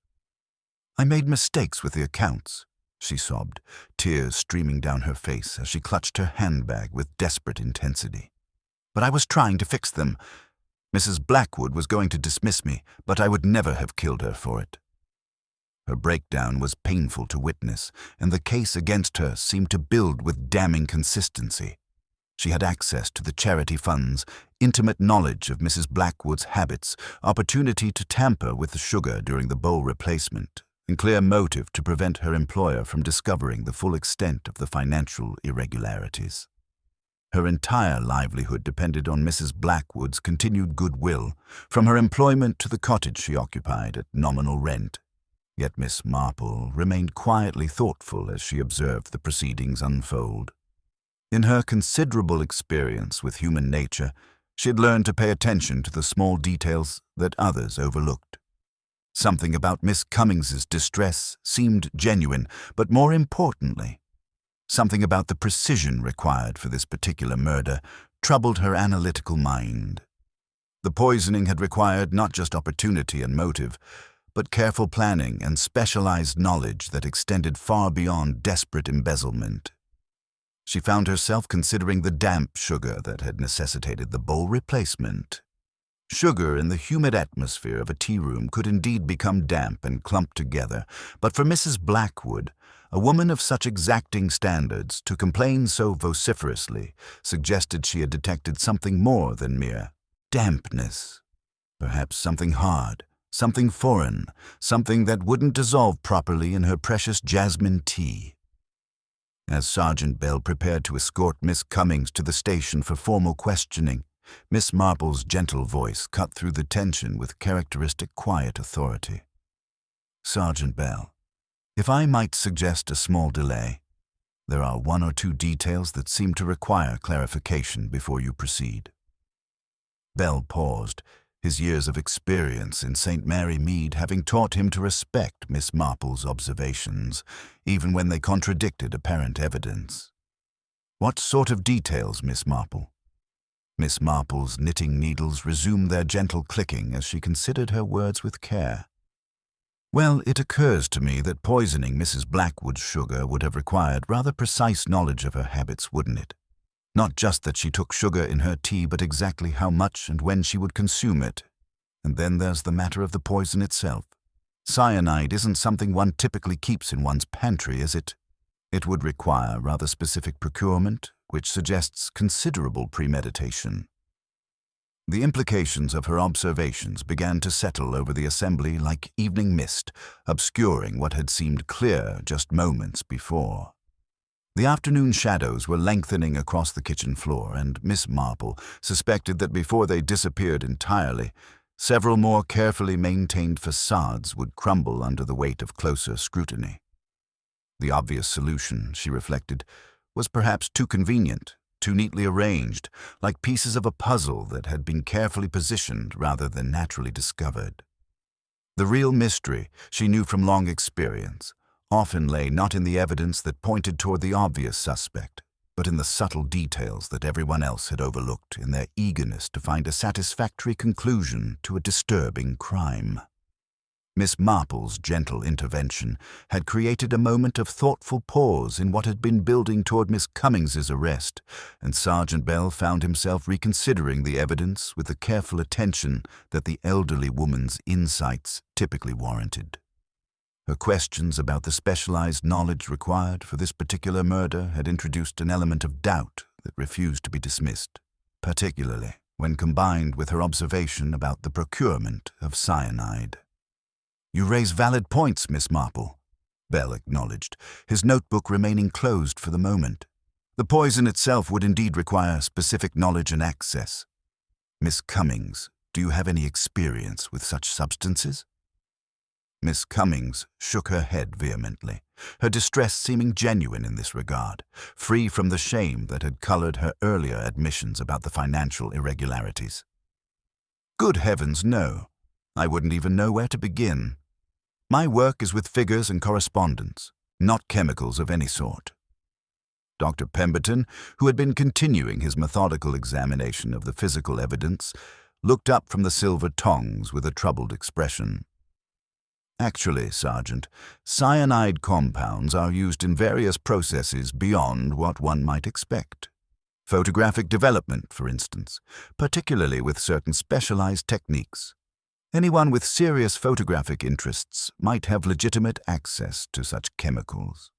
"I made mistakes with the accounts," she sobbed, tears streaming down her face as she clutched her handbag with desperate intensity. "But I was trying to fix them. Mrs. Blackwood was going to dismiss me, but I would never have killed her for it." Her breakdown was painful to witness, and the case against her seemed to build with damning consistency. She had access to the charity funds, intimate knowledge of Mrs. Blackwood's habits, opportunity to tamper with the sugar during the bowl replacement, and clear motive to prevent her employer from discovering the full extent of the financial irregularities. Her entire livelihood depended on Mrs. Blackwood's continued goodwill, from her employment to the cottage she occupied at nominal rent. Yet Miss Marple remained quietly thoughtful as she observed the proceedings unfold. In her considerable experience with human nature, she had learned to pay attention to the small details that others overlooked. Something about Miss Cummings's distress seemed genuine, but more importantly, something about the precision required for this particular murder troubled her analytical mind. The poisoning had required not just opportunity and motive, but careful planning and specialized knowledge that extended far beyond desperate embezzlement. She found herself considering the damp sugar that had necessitated the bowl replacement. Sugar in the humid atmosphere of a tea room could indeed become damp and clump together, but for Mrs. Blackwood, a woman of such exacting standards, to complain so vociferously suggested she had detected something more than mere dampness. Perhaps something hard, something foreign, something that wouldn't dissolve properly in her precious jasmine tea. As Sergeant Bell prepared to escort Miss Cummings to the station for formal questioning, Miss Marple's gentle voice cut through the tension with characteristic quiet authority. "Sergeant Bell, if I might suggest a small delay, there are 1 or 2 details that seem to require clarification before you proceed." Bell paused, his years of experience in St. Mary Mead having taught him to respect Miss Marple's observations, even when they contradicted apparent evidence. "What sort of details, Miss Marple?" Miss Marple's knitting needles resumed their gentle clicking as she considered her words with care. "Well, it occurs to me that poisoning Mrs. Blackwood's sugar would have required rather precise knowledge of her habits, wouldn't it? Not just that she took sugar in her tea, but exactly how much and when she would consume it. And then there's the matter of the poison itself. Cyanide isn't something one typically keeps in one's pantry, is it? It would require rather specific procurement, which suggests considerable premeditation." The implications of her observations began to settle over the assembly like evening mist, obscuring what had seemed clear just moments before. The afternoon shadows were lengthening across the kitchen floor, and Miss Marple suspected that before they disappeared entirely, several more carefully maintained facades would crumble under the weight of closer scrutiny. The obvious solution, she reflected, was perhaps too convenient, too neatly arranged, like pieces of a puzzle that had been carefully positioned rather than naturally discovered. The real mystery, she knew from long experience, often lay not in the evidence that pointed toward the obvious suspect, but in the subtle details that everyone else had overlooked in their eagerness to find a satisfactory conclusion to a disturbing crime. Miss Marple's gentle intervention had created a moment of thoughtful pause in what had been building toward Miss Cummings's arrest, and Sergeant Bell found himself reconsidering the evidence with the careful attention that the elderly woman's insights typically warranted. Her questions about the specialized knowledge required for this particular murder had introduced an element of doubt that refused to be dismissed, particularly when combined with her observation about the procurement of cyanide. "You raise valid points, Miss Marple," Bell acknowledged, his notebook remaining closed for the moment. "The poison itself would indeed require specific knowledge and access. Miss Cummings, do you have any experience with such substances?" Miss Cummings shook her head vehemently, her distress seeming genuine in this regard, free from the shame that had colored her earlier admissions about the financial irregularities. "Good heavens, no. I wouldn't even know where to begin. My work is with figures and correspondence, not chemicals of any sort." Dr. Pemberton, who had been continuing his methodical examination of the physical evidence, looked up from the silver tongs with a troubled expression. "Actually, Sergeant, cyanide compounds are used in various processes beyond what one might expect. Photographic development, for instance, particularly with certain specialized techniques. Anyone with serious photographic interests might have legitimate access to such chemicals."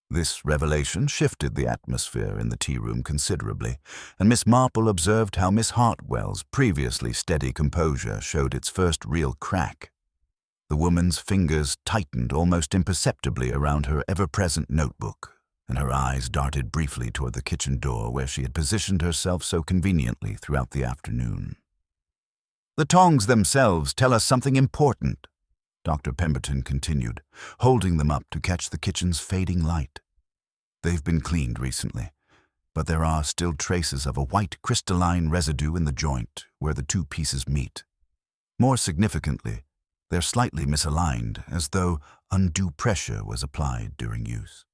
This revelation shifted the atmosphere in the tea room considerably, and Miss Marple observed how Miss Hartwell's previously steady composure showed its first real crack. The woman's fingers tightened almost imperceptibly around her ever-present notebook, and her eyes darted briefly toward the kitchen door where she had positioned herself so conveniently throughout the afternoon. "The tongs themselves tell us something important," Dr. Pemberton continued, holding them up to catch the kitchen's fading light. "They've been cleaned recently, but there are still traces of a white crystalline residue in the joint where the two pieces meet. More significantly, they're slightly misaligned, as though undue pressure was applied during use."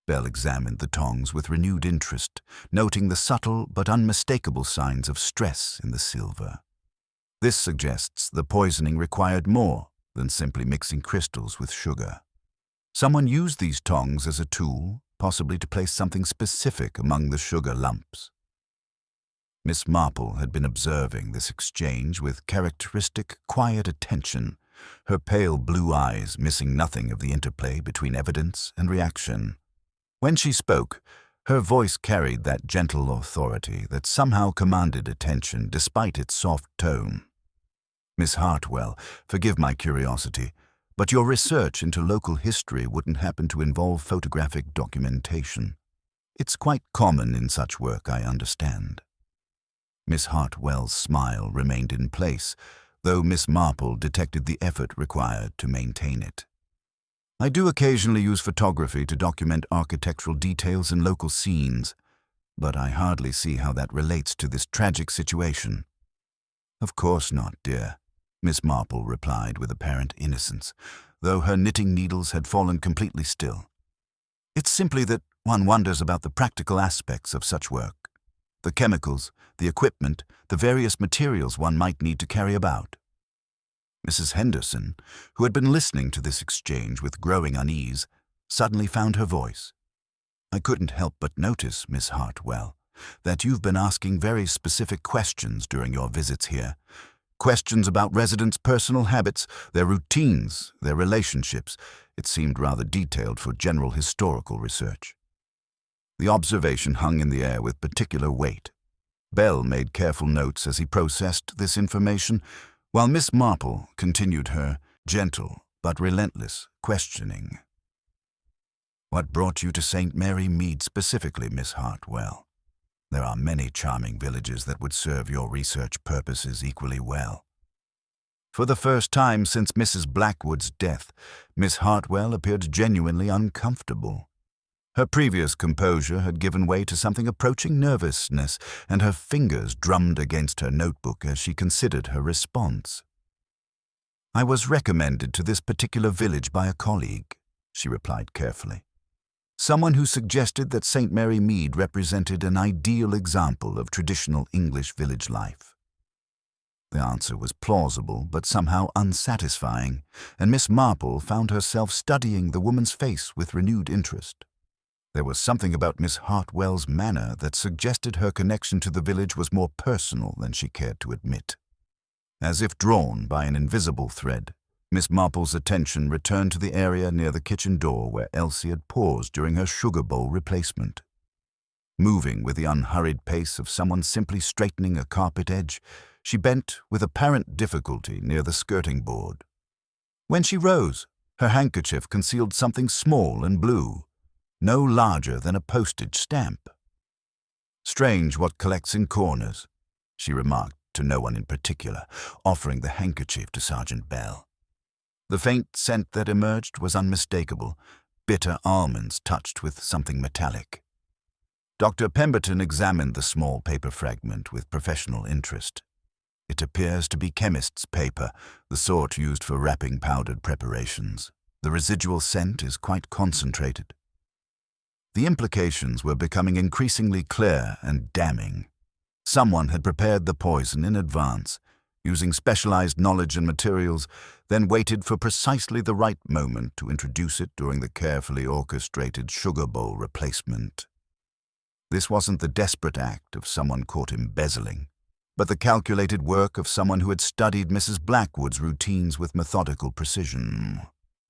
Bell examined the tongs with renewed interest, noting the subtle but unmistakable signs of stress in the silver. This suggests the poisoning required more than simply mixing crystals with sugar. Someone used these tongs as a tool, possibly to place something specific among the sugar lumps. Miss Marple had been observing this exchange with characteristic, quiet attention, her pale blue eyes missing nothing of the interplay between evidence and reaction. When she spoke, her voice carried that gentle authority that somehow commanded attention despite its soft tone. "Miss Hartwell, forgive my curiosity, but your research into local history wouldn't happen to involve photographic documentation. It's quite common in such work, I understand." Miss Hartwell's smile remained in place, though Miss Marple detected the effort required to maintain it. "I do occasionally use photography to document architectural details in local scenes, but I hardly see how that relates to this tragic situation." "Of course not, dear," Miss Marple replied with apparent innocence, though her knitting needles had fallen completely still. "It's simply that one wonders about the practical aspects of such work. The chemicals, the equipment, the various materials one might need to carry about." Mrs. Henderson, who had been listening to this exchange with growing unease, suddenly found her voice. "I couldn't help but notice, Miss Hartwell, that you've been asking very specific questions during your visits here. Questions about residents' personal habits, their routines, their relationships. It seemed rather detailed for general historical research." The observation hung in the air with particular weight. Bell made careful notes as he processed this information, while Miss Marple continued her gentle but relentless questioning. What brought you to St. Mary Mead specifically, Miss Hartwell? There are many charming villages that would serve your research purposes equally well. For the first time since Mrs. Blackwood's death, Miss Hartwell appeared genuinely uncomfortable. Her previous composure had given way to something approaching nervousness, and her fingers drummed against her notebook as she considered her response. "I was recommended to this particular village by a colleague," she replied carefully. "Someone who suggested that St. Mary Mead represented an ideal example of traditional English village life." The answer was plausible but somehow unsatisfying, and Miss Marple found herself studying the woman's face with renewed interest. There was something about Miss Hartwell's manner that suggested her connection to the village was more personal than she cared to admit. As if drawn by an invisible thread, Miss Marple's attention returned to the area near the kitchen door where Elsie had paused during her sugar bowl replacement. Moving with the unhurried pace of someone simply straightening a carpet edge, she bent with apparent difficulty near the skirting board. When she rose, her handkerchief concealed something small and blue, no larger than a postage stamp. "Strange what collects in corners," she remarked to no one in particular, offering the handkerchief to Sergeant Bell. The faint scent that emerged was unmistakable, bitter almonds touched with something metallic. Dr. Pemberton examined the small paper fragment with professional interest. "It appears to be chemist's paper, the sort used for wrapping powdered preparations. The residual scent is quite concentrated." The implications were becoming increasingly clear and damning. Someone had prepared the poison in advance, using specialized knowledge and materials, then waited for precisely the right moment to introduce it during the carefully orchestrated sugar bowl replacement. This wasn't the desperate act of someone caught embezzling, but the calculated work of someone who had studied Mrs. Blackwood's routines with methodical precision.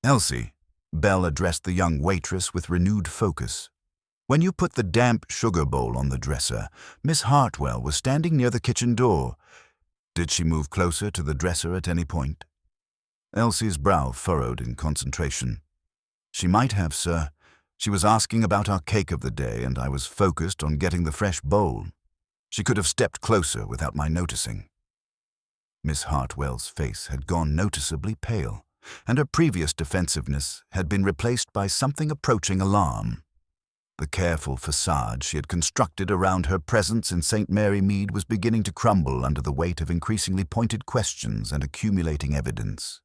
"Elsie," Bell addressed the young waitress with renewed focus. "When you put the damp sugar bowl on the dresser, Miss Hartwell was standing near the kitchen door. Did she move closer to the dresser at any point?" Elsie's brow furrowed in concentration. "She might have, sir. She was asking about our cake of the day, and I was focused on getting the fresh bowl. She could have stepped closer without my noticing." Miss Hartwell's face had gone noticeably pale, and her previous defensiveness had been replaced by something approaching alarm. The careful facade she had constructed around her presence in St. Mary Mead was beginning to crumble under the weight of increasingly pointed questions and accumulating evidence.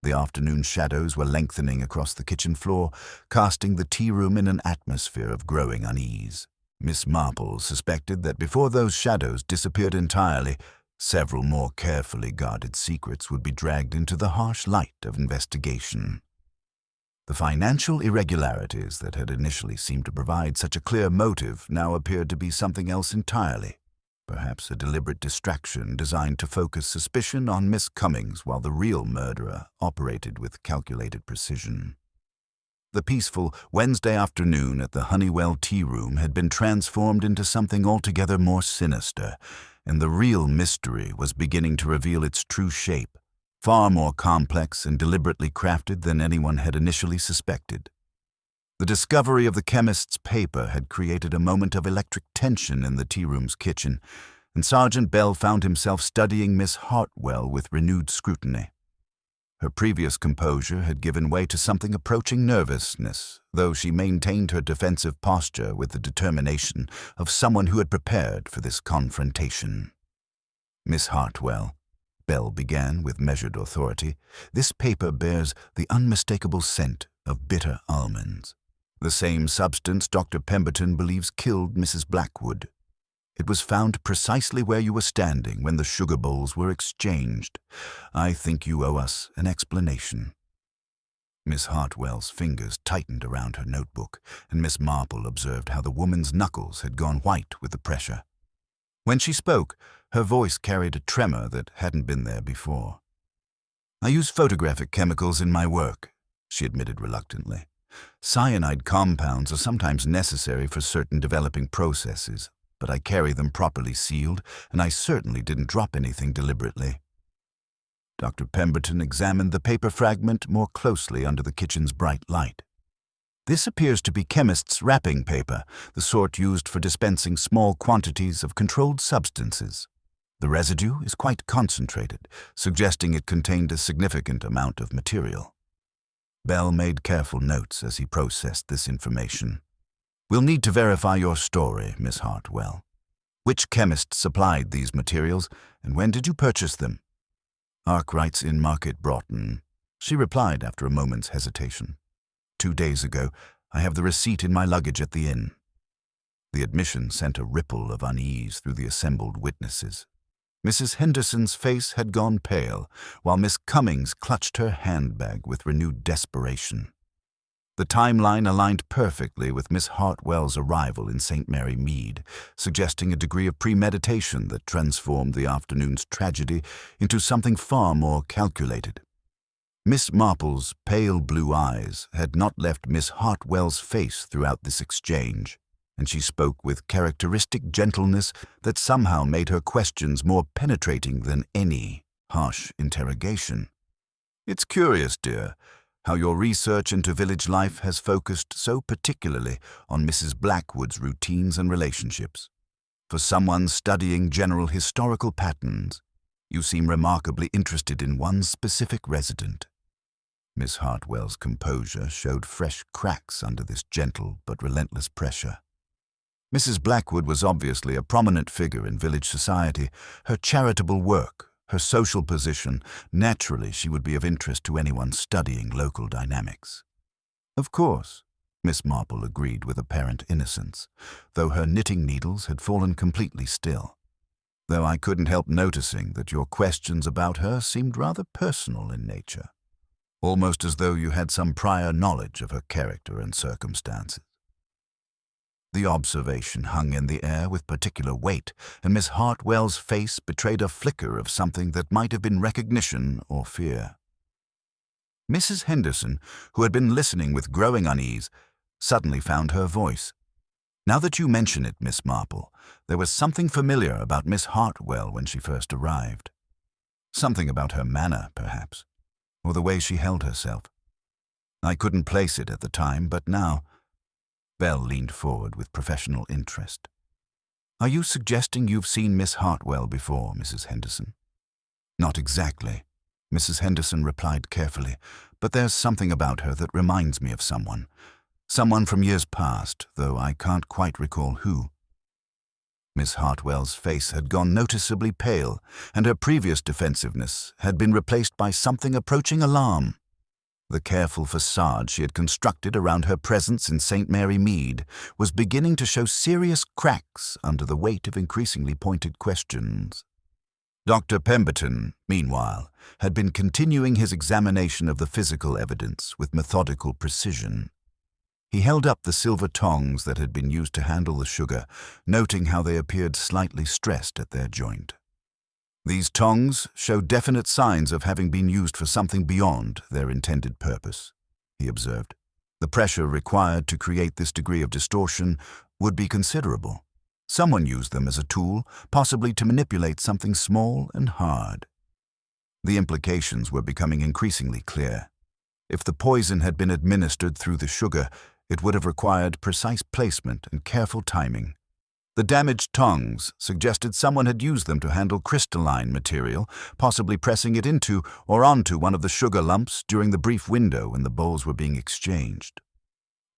The afternoon shadows were lengthening across the kitchen floor, casting the tea room in an atmosphere of growing unease. Miss Marple suspected that before those shadows disappeared entirely, several more carefully guarded secrets would be dragged into the harsh light of investigation. The financial irregularities that had initially seemed to provide such a clear motive now appeared to be something else entirely, perhaps a deliberate distraction designed to focus suspicion on Miss Cummings while the real murderer operated with calculated precision. The peaceful Wednesday afternoon at the Honeywell Tearoom had been transformed into something altogether more sinister, and the real mystery was beginning to reveal its true shape, far more complex and deliberately crafted than anyone had initially suspected. The discovery of the chemist's paper had created a moment of electric tension in the tea room's kitchen, and Sergeant Bell found himself studying Miss Hartwell with renewed scrutiny. Her previous composure had given way to something approaching nervousness, though she maintained her defensive posture with the determination of someone who had prepared for this confrontation. "Miss Hartwell," Bell began with measured authority, "this paper bears the unmistakable scent of bitter almonds, the same substance Dr. Pemberton believes killed Mrs. Blackwood. It was found precisely where you were standing when the sugar bowls were exchanged. I think you owe us an explanation." Miss Hartwell's fingers tightened around her notebook, and Miss Marple observed how the woman's knuckles had gone white with the pressure. When she spoke, her voice carried a tremor that hadn't been there before. "I use photographic chemicals in my work," she admitted reluctantly. "Cyanide compounds are sometimes necessary for certain developing processes, but I carry them properly sealed, and I certainly didn't drop anything deliberately." Dr. Pemberton examined the paper fragment more closely under the kitchen's bright light. This appears to be chemist's wrapping paper, the sort used for dispensing small quantities of controlled substances. The residue is quite concentrated, suggesting it contained a significant amount of material. Bell made careful notes as he processed this information. We'll need to verify your story, Miss Hartwell. Which chemist supplied these materials, and when did you purchase them? Arkwright's in Market Broughton, she replied after a moment's hesitation. 2 days ago, I have the receipt in my luggage at the inn. The admission sent a ripple of unease through the assembled witnesses. Mrs. Henderson's face had gone pale, while Miss Cummings clutched her handbag with renewed desperation. The timeline aligned perfectly with Miss Hartwell's arrival in St. Mary Mead, suggesting a degree of premeditation that transformed the afternoon's tragedy into something far more calculated. Miss Marple's pale blue eyes had not left Miss Hartwell's face throughout this exchange, and she spoke with characteristic gentleness that somehow made her questions more penetrating than any harsh interrogation. It's curious, dear, how your research into village life has focused so particularly on Mrs. Blackwood's routines and relationships. For someone studying general historical patterns, you seem remarkably interested in one specific resident. Miss Hartwell's composure showed fresh cracks under this gentle but relentless pressure. Mrs. Blackwood was obviously a prominent figure in village society. Her charitable work, her social position, naturally she would be of interest to anyone studying local dynamics. Of course, Miss Marple agreed with apparent innocence, though her knitting needles had fallen completely still. Though I couldn't help noticing that your questions about her seemed rather personal in nature, almost as though you had some prior knowledge of her character and circumstances. The observation hung in the air with particular weight, and Miss Hartwell's face betrayed a flicker of something that might have been recognition or fear. Mrs. Henderson, who had been listening with growing unease, suddenly found her voice. Now that you mention it, Miss Marple, there was something familiar about Miss Hartwell when she first arrived. Something about her manner, perhaps, or the way she held herself. I couldn't place it at the time, but now— Bell leaned forward with professional interest. Are you suggesting you've seen Miss Hartwell before, Mrs. Henderson? Not exactly, Mrs. Henderson replied carefully, but there's something about her that reminds me of someone. Someone from years past, though I can't quite recall who. Miss Hartwell's face had gone noticeably pale, and her previous defensiveness had been replaced by something approaching alarm. The careful facade she had constructed around her presence in St. Mary Mead was beginning to show serious cracks under the weight of increasingly pointed questions. Dr. Pemberton, meanwhile, had been continuing his examination of the physical evidence with methodical precision. He held up the silver tongs that had been used to handle the sugar, noting how they appeared slightly stressed at their joint. These tongs showed definite signs of having been used for something beyond their intended purpose, he observed. The pressure required to create this degree of distortion would be considerable. Someone used them as a tool, possibly to manipulate something small and hard. The implications were becoming increasingly clear. If the poison had been administered through the sugar, it would have required precise placement and careful timing. The damaged tongs suggested someone had used them to handle crystalline material, possibly pressing it into or onto one of the sugar lumps during the brief window when the bowls were being exchanged.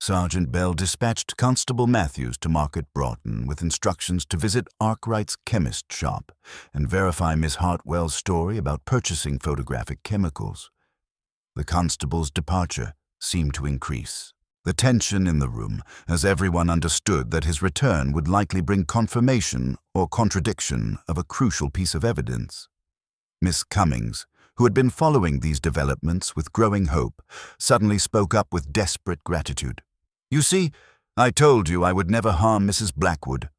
Sergeant Bell dispatched Constable Matthews to Market Broughton with instructions to visit Arkwright's chemist shop and verify Miss Hartwell's story about purchasing photographic chemicals. The constable's departure seemed to increase the tension in the room, as everyone understood that his return would likely bring confirmation or contradiction of a crucial piece of evidence. Miss Cummings, who had been following these developments with growing hope, suddenly spoke up with desperate gratitude. You see, I told you I would never harm Mrs. Blackwood.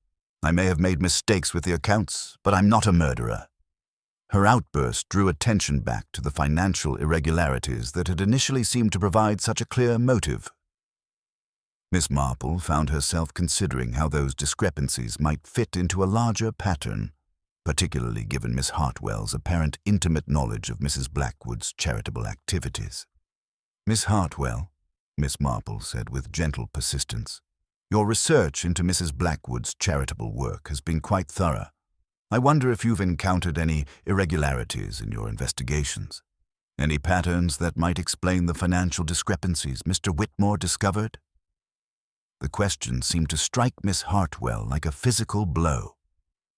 I may have made mistakes with the accounts, but I'm not a murderer. Her outburst drew attention back to the financial irregularities that had initially seemed to provide such a clear motive. Miss Marple found herself considering how those discrepancies might fit into a larger pattern, particularly given Miss Hartwell's apparent intimate knowledge of Mrs. Blackwood's charitable activities. Miss Hartwell, Miss Marple said with gentle persistence. "Your research into Mrs. Blackwood's charitable work has been quite thorough. I wonder if you've encountered any irregularities in your investigations. Any patterns that might explain the financial discrepancies Mr. Whitmore discovered?" The question seemed to strike Miss Hartwell like a physical blow.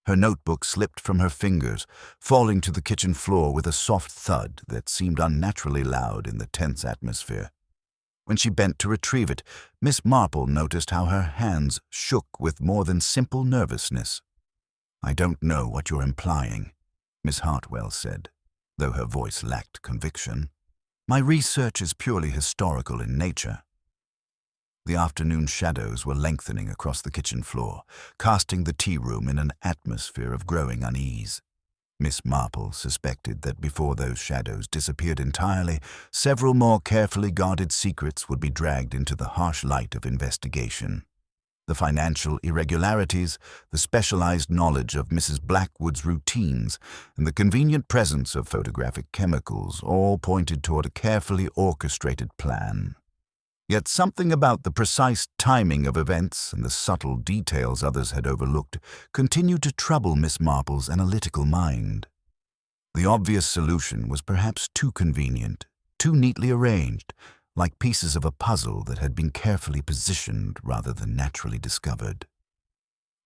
Her notebook slipped from her fingers, falling to the kitchen floor with a soft thud that seemed unnaturally loud in the tense atmosphere. When she bent to retrieve it, Miss Marple noticed how her hands shook with more than simple nervousness. "I don't know what you're implying," Miss Hartwell said, though her voice lacked conviction. "My research is purely historical in nature." The afternoon shadows were lengthening across the kitchen floor, casting the tea room in an atmosphere of growing unease. Miss Marple suspected that before those shadows disappeared entirely, several more carefully guarded secrets would be dragged into the harsh light of investigation. The financial irregularities, the specialized knowledge of Mrs. Blackwood's routines, and the convenient presence of photographic chemicals all pointed toward a carefully orchestrated plan. Yet something about the precise timing of events and the subtle details others had overlooked continued to trouble Miss Marple's analytical mind. The obvious solution was perhaps too convenient, too neatly arranged, like pieces of a puzzle that had been carefully positioned rather than naturally discovered.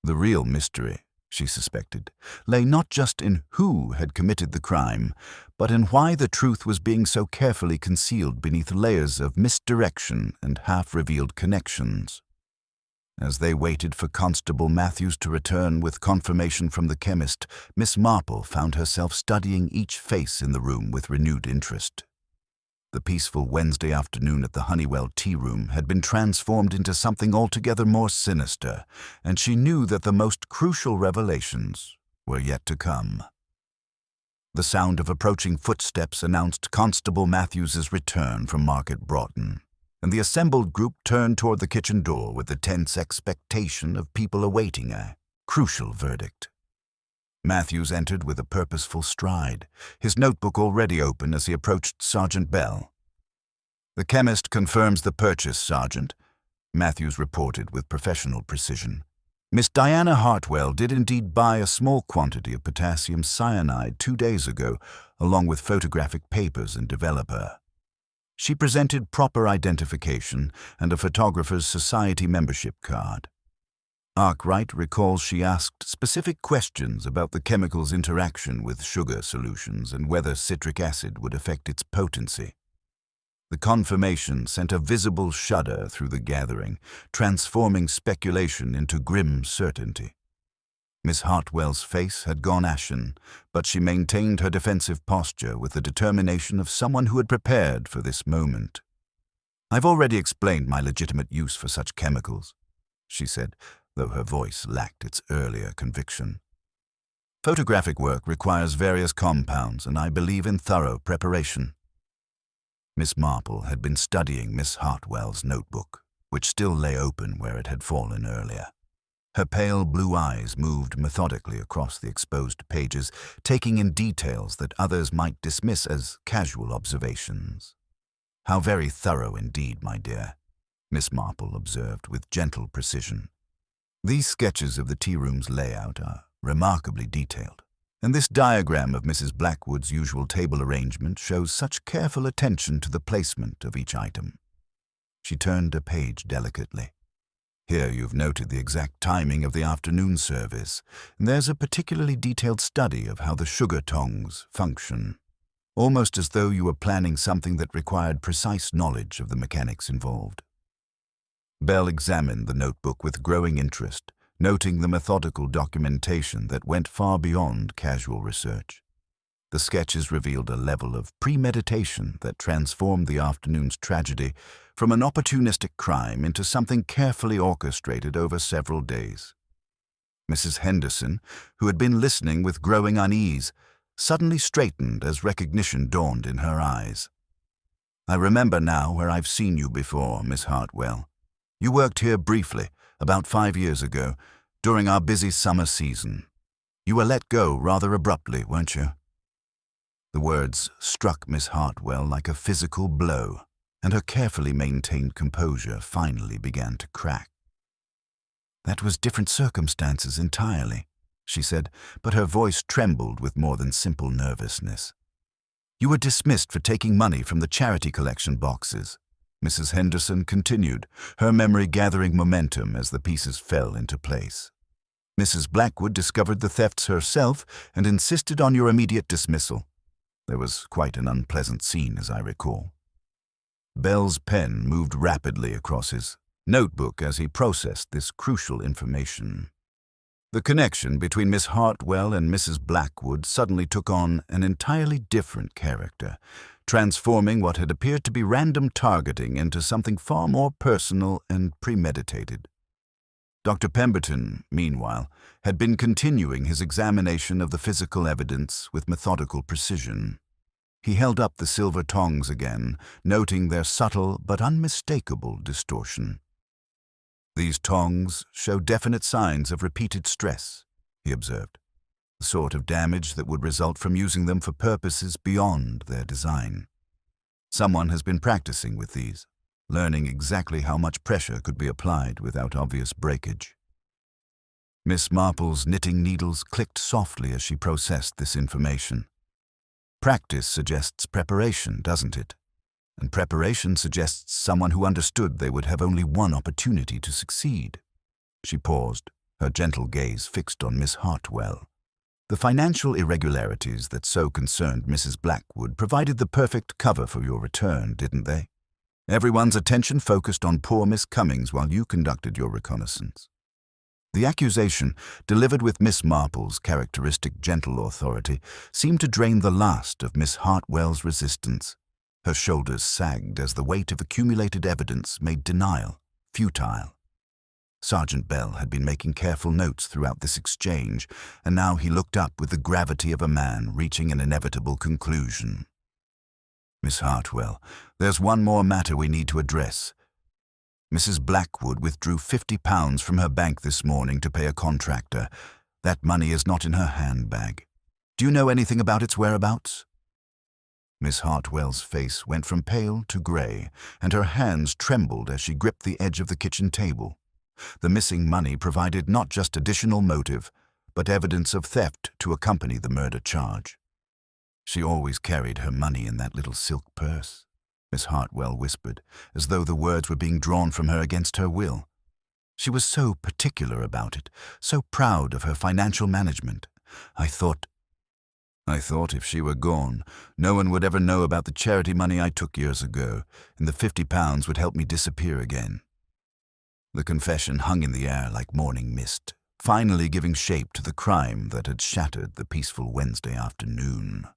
The real mystery, she suspected, lay not just in who had committed the crime, but in why the truth was being so carefully concealed beneath layers of misdirection and half-revealed connections. As they waited for Constable Matthews to return with confirmation from the chemist, Miss Marple found herself studying each face in the room with renewed interest. The peaceful Wednesday afternoon at the Honeywell Tearoom had been transformed into something altogether more sinister, and she knew that the most crucial revelations were yet to come. The sound of approaching footsteps announced Constable Matthews's return from Market Broughton, and the assembled group turned toward the kitchen door with the tense expectation of people awaiting a crucial verdict. Matthews entered with a purposeful stride, his notebook already open as he approached Sergeant Bell. "The chemist confirms the purchase, Sergeant," Matthews reported with professional precision. "Miss Diana Hartwell did indeed buy a small quantity of potassium cyanide 2 days ago, along with photographic papers and developer. She presented proper identification and a photographer's society membership card. Arkwright recalls she asked specific questions about the chemical's interaction with sugar solutions and whether citric acid would affect its potency. The confirmation sent a visible shudder through the gathering, transforming speculation into grim certainty. Miss Hartwell's face had gone ashen, but she maintained her defensive posture with the determination of someone who had prepared for this moment. "I've already explained my legitimate use for such chemicals," she said, though her voice lacked its earlier conviction. "Photographic work requires various compounds, and I believe in thorough preparation." Miss Marple had been studying Miss Hartwell's notebook, which still lay open where it had fallen earlier. Her pale blue eyes moved methodically across the exposed pages, taking in details that others might dismiss as casual observations. "How very thorough indeed, my dear," Miss Marple observed with gentle precision. "These sketches of the tea room's layout are remarkably detailed, and this diagram of Mrs. Blackwood's usual table arrangement shows such careful attention to the placement of each item." She turned a page delicately. "Here you've noted the exact timing of the afternoon service, and there's a particularly detailed study of how the sugar tongs function, almost as though you were planning something that required precise knowledge of the mechanics involved." Bell examined the notebook with growing interest, noting the methodical documentation that went far beyond casual research. The sketches revealed a level of premeditation that transformed the afternoon's tragedy from an opportunistic crime into something carefully orchestrated over several days. Mrs. Henderson, who had been listening with growing unease, suddenly straightened as recognition dawned in her eyes. "I remember now where I've seen you before, Miss Hartwell. You worked here briefly, about 5 years ago, during our busy summer season. You were let go rather abruptly, weren't you?" The words struck Miss Hartwell like a physical blow. and her carefully maintained composure finally began to crack. "That was different circumstances entirely," she said, but her voice trembled with more than simple nervousness. "You were dismissed for taking money from the charity collection boxes," Mrs. Henderson continued, her memory gathering momentum as the pieces fell into place. "Mrs. Blackwood discovered the thefts herself and insisted on your immediate dismissal. There was quite an unpleasant scene, as I recall." Bell's pen moved rapidly across his notebook as he processed this crucial information. The connection between Miss Hartwell and Mrs. Blackwood suddenly took on an entirely different character, transforming what had appeared to be random targeting into something far more personal and premeditated. Dr. Pemberton, meanwhile, had been continuing his examination of the physical evidence with methodical precision. He held up the silver tongs again, noting their subtle but unmistakable distortion. "These tongs show definite signs of repeated stress," he observed, "the sort of damage that would result from using them for purposes beyond their design. Someone has been practicing with these, learning exactly how much pressure could be applied without obvious breakage." Miss Marple's knitting needles clicked softly as she processed this information. "Practice suggests preparation, doesn't it? And preparation suggests someone who understood they would have only one opportunity to succeed." She paused, her gentle gaze fixed on Miss Hartwell. "The financial irregularities that so concerned Mrs. Blackwood provided the perfect cover for your return, didn't they? Everyone's attention focused on poor Miss Cummings while you conducted your reconnaissance." The accusation, delivered with Miss Marple's characteristic gentle authority, seemed to drain the last of Miss Hartwell's resistance. Her shoulders sagged as the weight of accumulated evidence made denial futile. Sergeant Bell had been making careful notes throughout this exchange, and now he looked up with the gravity of a man reaching an inevitable conclusion. "Miss Hartwell, there's one more matter we need to address. Mrs. Blackwood withdrew £50 from her bank this morning to pay a contractor. That money is not in her handbag. Do you know anything about its whereabouts?" Miss Hartwell's face went from pale to grey, and her hands trembled as she gripped the edge of the kitchen table. The missing money provided not just additional motive, but evidence of theft to accompany the murder charge. "She always carried her money in that little silk purse," Miss Hartwell whispered, as though the words were being drawn from her against her will. "She was so particular about it, so proud of her financial management. I thought if she were gone, no one would ever know about the charity money I took years ago, and the £50 would help me disappear again." The confession hung in the air like morning mist, finally giving shape to the crime that had shattered the peaceful Wednesday afternoon.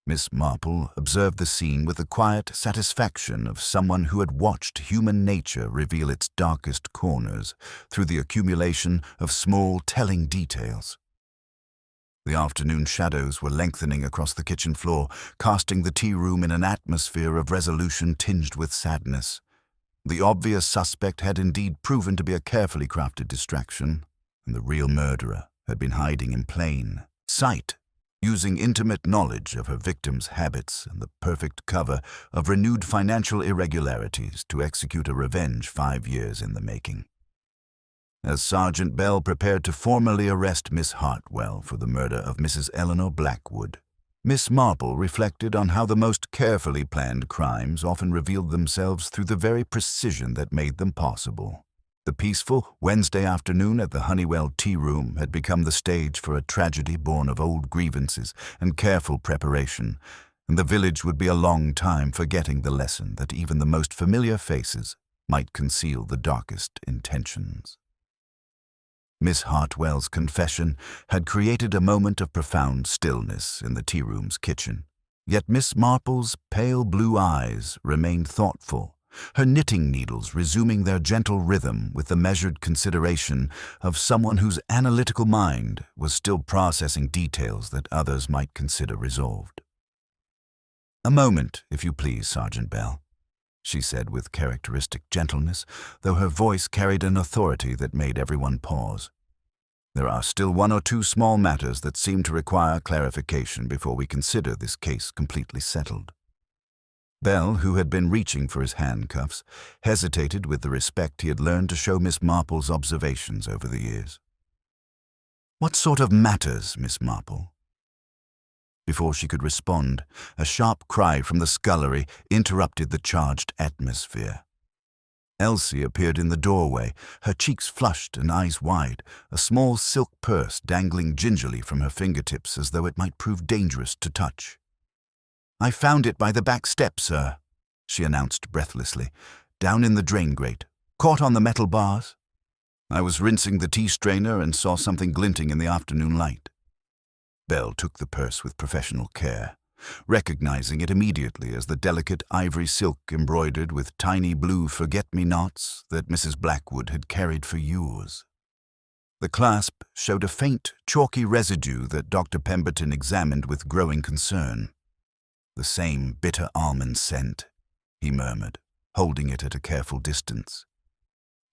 Miss Marple observed the scene with the quiet satisfaction of someone who had watched human nature reveal its darkest corners through the accumulation of small, telling details. The afternoon shadows were lengthening across the kitchen floor, casting the tea room in an atmosphere of resolution tinged with sadness. The obvious suspect had indeed proven to be a carefully crafted distraction, and the real murderer had been hiding in plain sight, using intimate knowledge of her victim's habits and the perfect cover of renewed financial irregularities to execute a revenge 5 years in the making. As Sergeant Bell prepared to formally arrest Miss Hartwell for the murder of Mrs. Eleanor Blackwood, Miss Marple reflected on how the most carefully planned crimes often revealed themselves through the very precision that made them possible. The peaceful Wednesday afternoon at the Honeywell Tearoom had become the stage for a tragedy born of old grievances and careful preparation, and the village would be a long time forgetting the lesson that even the most familiar faces might conceal the darkest intentions. Miss Hartwell's confession had created a moment of profound stillness in the tea-room's kitchen, yet Miss Marple's pale blue eyes remained thoughtful, her knitting needles resuming their gentle rhythm with the measured consideration of someone whose analytical mind was still processing details that others might consider resolved. "A moment, if you please, Sergeant Bell," she said with characteristic gentleness, though her voice carried an authority that made everyone pause. "There are still 1 or 2 small matters that seem to require clarification before we consider this case completely settled." Bell, who had been reaching for his handcuffs, hesitated with the respect he had learned to show Miss Marple's observations over the years. "What sort of matters, Miss Marple?" Before she could respond, a sharp cry from the scullery interrupted the charged atmosphere. Elsie appeared in the doorway, her cheeks flushed and eyes wide, a small silk purse dangling gingerly from her fingertips as though it might prove dangerous to touch. "I found it by the back step, sir," she announced breathlessly. "Down in the drain grate. Caught on the metal bars. I was rinsing the tea strainer and saw something glinting in the afternoon light." Bell took the purse with professional care, recognizing it immediately as the delicate ivory silk embroidered with tiny blue forget-me-nots that Mrs. Blackwood had carried for years. The clasp showed a faint, chalky residue that Dr. Pemberton examined with growing concern. "The same bitter almond scent," he murmured, holding it at a careful distance.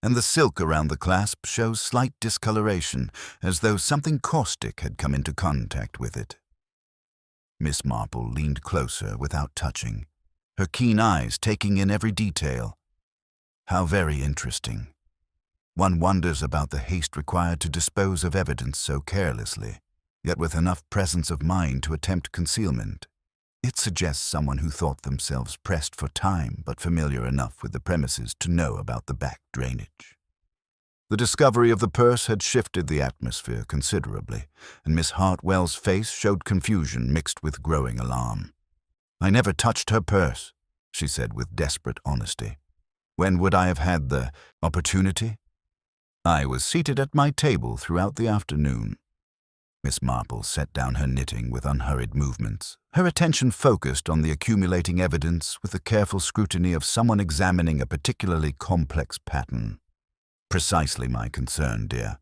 "And the silk around the clasp shows slight discoloration, as though something caustic had come into contact with it." Miss Marple leaned closer without touching, her keen eyes taking in every detail. How very interesting. One wonders about the haste required to dispose of evidence so carelessly, yet with enough presence of mind to attempt concealment. It suggests someone who thought themselves pressed for time but familiar enough with the premises to know about the back drainage. The discovery of the purse had shifted the atmosphere considerably, and Miss Hartwell's face showed confusion mixed with growing alarm. "I never touched her purse," she said with desperate honesty. "When would I have had the opportunity? I was seated at my table throughout the afternoon." Miss Marple set down her knitting with unhurried movements, her attention focused on the accumulating evidence with the careful scrutiny of someone examining a particularly complex pattern. "Precisely my concern, dear.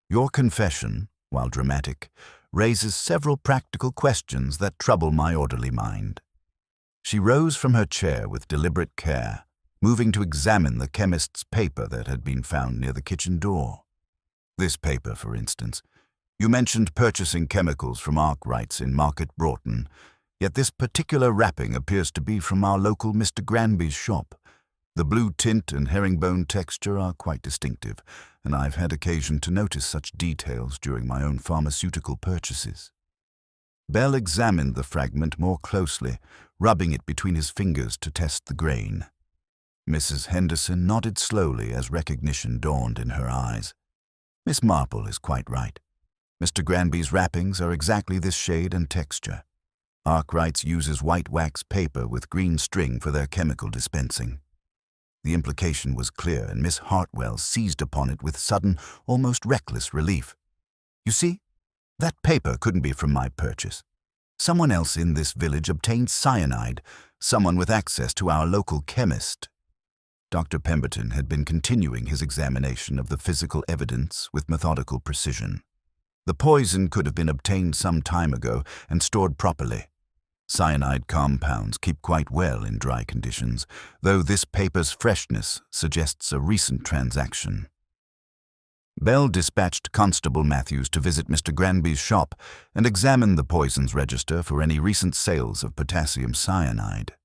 Your confession, while dramatic, raises several practical questions that trouble my orderly mind." She rose from her chair with deliberate care, moving to examine the chemist's paper that had been found near the kitchen door. "This paper, for instance. You mentioned purchasing chemicals from Arkwright's in Market Broughton, yet this particular wrapping appears to be from our local Mr. Granby's shop. The blue tint and herringbone texture are quite distinctive, and I've had occasion to notice such details during my own pharmaceutical purchases." Bell examined the fragment more closely, rubbing it between his fingers to test the grain. Mrs. Henderson nodded slowly as recognition dawned in her eyes. "Miss Marple is quite right. Mr. Granby's wrappings are exactly this shade and texture. Arkwright's uses white wax paper with green string for their chemical dispensing." The implication was clear, and Miss Hartwell seized upon it with sudden, almost reckless relief. "You see, that paper couldn't be from my purchase. Someone else in this village obtained cyanide, someone with access to our local chemist." Dr. Pemberton had been continuing his examination of the physical evidence with methodical precision. "The poison could have been obtained some time ago and stored properly. Cyanide compounds keep quite well in dry conditions, though this paper's freshness suggests a recent transaction." Bell dispatched Constable Matthews to visit Mr. Granby's shop and examine the poisons register for any recent sales of potassium cyanide.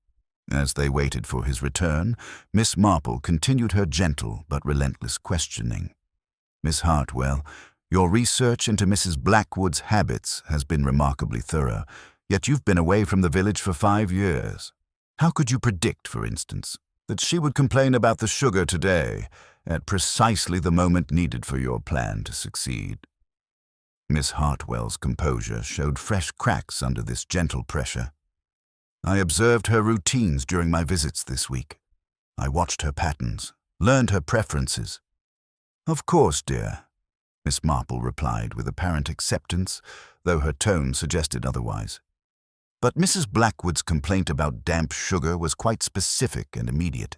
As they waited for his return, Miss Marple continued her gentle but relentless questioning. "Miss Hartwell, your research into Mrs. Blackwood's habits has been remarkably thorough, yet you've been away from the village for 5 years. How could you predict, for instance, that she would complain about the sugar today at precisely the moment needed for your plan to succeed?" Miss Hartwell's composure showed fresh cracks under this gentle pressure. "I observed her routines during my visits this week. I watched her patterns, learned her preferences." "Of course, dear," Miss Marple replied with apparent acceptance, though her tone suggested otherwise. "But Mrs. Blackwood's complaint about damp sugar was quite specific and immediate.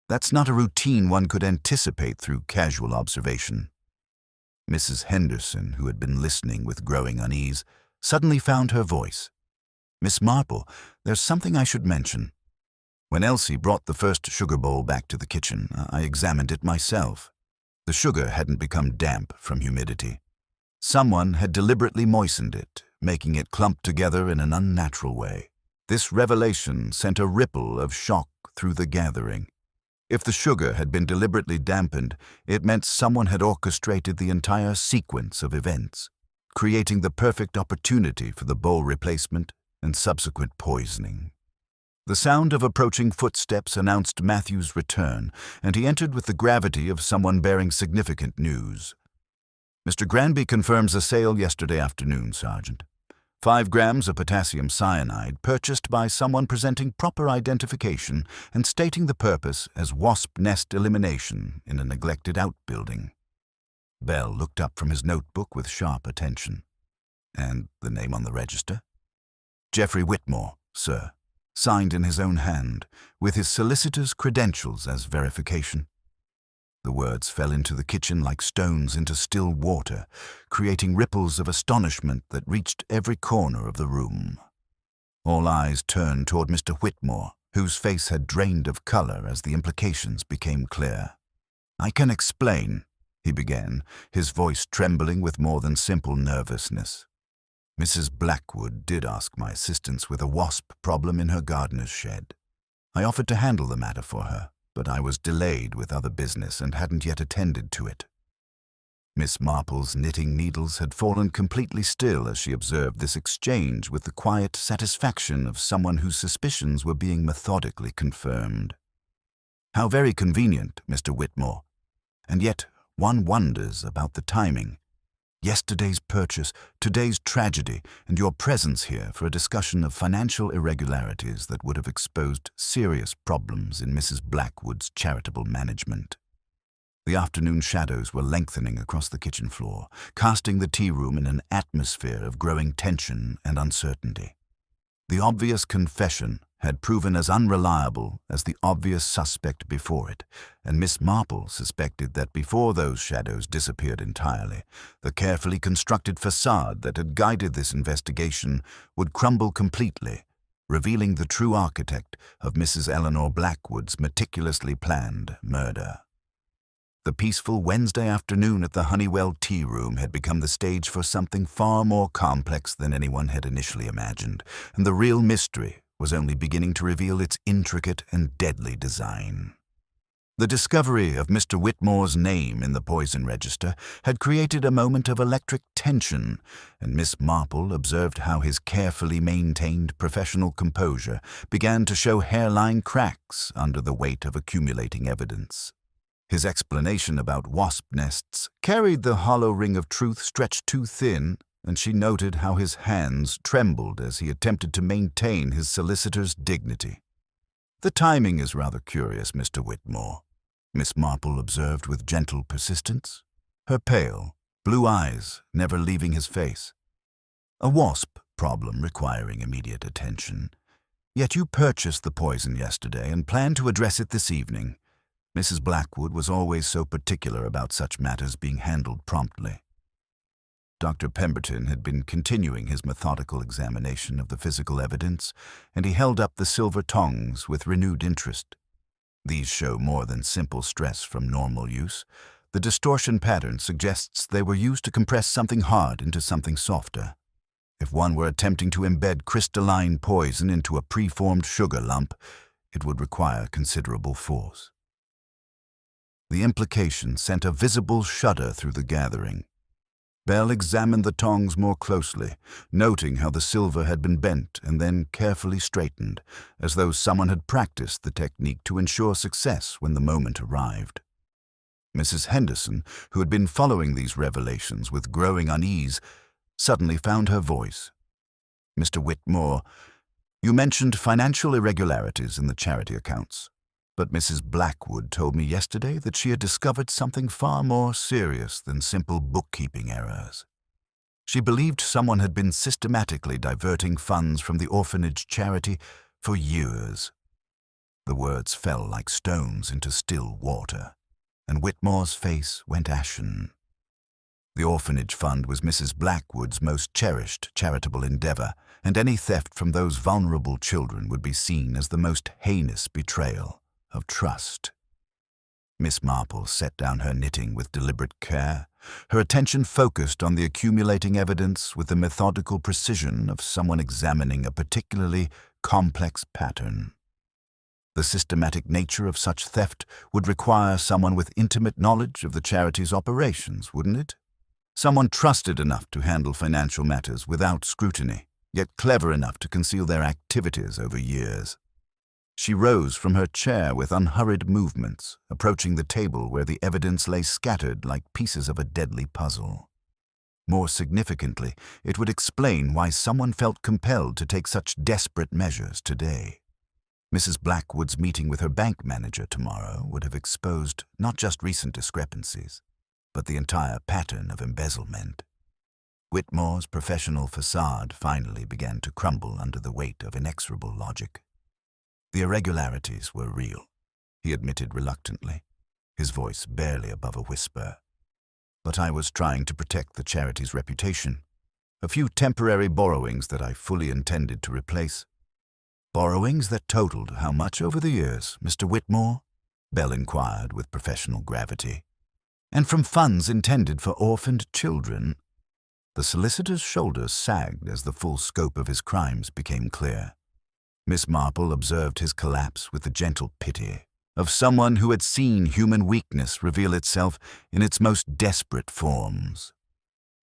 That's not a routine one could anticipate through casual observation." Mrs. Henderson, who had been listening with growing unease, suddenly found her voice. "Miss Marple, there's something I should mention. When Elsie brought the first sugar bowl back to the kitchen, I examined it myself. The sugar hadn't become damp from humidity. Someone had deliberately moistened it, making it clump together in an unnatural way. This revelation sent a ripple of shock through the gathering. If the sugar had been deliberately dampened, it meant someone had orchestrated the entire sequence of events, creating the perfect opportunity for the bowl replacement and subsequent poisoning. The sound of approaching footsteps announced Matthew's return, and he entered with the gravity of someone bearing significant news. "Mr. Granby confirms a sale yesterday afternoon, Sergeant. 5 grams of potassium cyanide purchased by someone presenting proper identification and stating the purpose as wasp nest elimination in a neglected outbuilding." Bell looked up from his notebook with sharp attention. "And the name on the register?" "Geoffrey Whitmore, sir," signed in his own hand, with his solicitor's credentials as verification. The words fell into the kitchen like stones into still water, creating ripples of astonishment that reached every corner of the room. All eyes turned toward Mr. Whitmore, whose face had drained of color as the implications became clear. "I can explain," he began, his voice trembling with more than simple nervousness. "Mrs. Blackwood did ask my assistance with a wasp problem in her gardener's shed. I offered to handle the matter for her, but I was delayed with other business and hadn't yet attended to it." Miss Marple's knitting needles had fallen completely still as she observed this exchange with the quiet satisfaction of someone whose suspicions were being methodically confirmed. "How very convenient, Mr. Whitmore. And yet one wonders about the timing. Yesterday's purchase, today's tragedy, and your presence here for a discussion of financial irregularities that would have exposed serious problems in Mrs. Blackwood's charitable management." The afternoon shadows were lengthening across the kitchen floor, casting the tea room in an atmosphere of growing tension and uncertainty. The obvious confession had proven as unreliable as the obvious suspect before it, and Miss Marple suspected that before those shadows disappeared entirely, the carefully constructed facade that had guided this investigation would crumble completely, revealing the true architect of Mrs. Eleanor Blackwood's meticulously planned murder. The peaceful Wednesday afternoon at the Honeywell Tearoom had become the stage for something far more complex than anyone had initially imagined, and the real mystery was only beginning to reveal its intricate and deadly design. The discovery of Mr. Whitmore's name in the poison register had created a moment of electric tension, and Miss Marple observed how his carefully maintained professional composure began to show hairline cracks under the weight of accumulating evidence. His explanation about wasp nests carried the hollow ring of truth stretched too thin, and she noted how his hands trembled as he attempted to maintain his solicitor's dignity. "The timing is rather curious, Mr. Whitmore," Miss Marple observed with gentle persistence, her pale, blue eyes never leaving his face. "A wasp problem requiring immediate attention. Yet you purchased the poison yesterday and plan to address it this evening. Mrs. Blackwood was always so particular about such matters being handled promptly." Dr. Pemberton had been continuing his methodical examination of the physical evidence, and he held up the silver tongs with renewed interest. "These show more than simple stress from normal use. The distortion pattern suggests they were used to compress something hard into something softer. If one were attempting to embed crystalline poison into a preformed sugar lump, it would require considerable force." The implication sent a visible shudder through the gathering. Bell examined the tongs more closely, noting how the silver had been bent and then carefully straightened, as though someone had practiced the technique to ensure success when the moment arrived. Mrs. Henderson, who had been following these revelations with growing unease, suddenly found her voice. "Mr. Whitmore, you mentioned financial irregularities in the charity accounts. But Mrs. Blackwood told me yesterday that she had discovered something far more serious than simple bookkeeping errors. She believed someone had been systematically diverting funds from the orphanage charity for years." The words fell like stones into still water, and Whitmore's face went ashen. The orphanage fund was Mrs. Blackwood's most cherished charitable endeavor, and any theft from those vulnerable children would be seen as the most heinous betrayal of trust. Miss Marple set down her knitting with deliberate care, her attention focused on the accumulating evidence with the methodical precision of someone examining a particularly complex pattern. The systematic nature of such theft would require someone with intimate knowledge of the charity's operations, wouldn't it? Someone trusted enough to handle financial matters without scrutiny, yet clever enough to conceal their activities over years. She rose from her chair with unhurried movements, approaching the table where the evidence lay scattered like pieces of a deadly puzzle. More significantly, it would explain why someone felt compelled to take such desperate measures today. Mrs. Blackwood's meeting with her bank manager tomorrow would have exposed not just recent discrepancies, but the entire pattern of embezzlement. Whitmore's professional facade finally began to crumble under the weight of inexorable logic. The irregularities were real, he admitted reluctantly, his voice barely above a whisper. But I was trying to protect the charity's reputation. A few temporary borrowings that I fully intended to replace. Borrowings that totaled how much over the years, Mr. Whitmore? Bell inquired with professional gravity. And from funds intended for orphaned children. The solicitor's shoulders sagged as the full scope of his crimes became clear. Miss Marple observed his collapse with the gentle pity of someone who had seen human weakness reveal itself in its most desperate forms.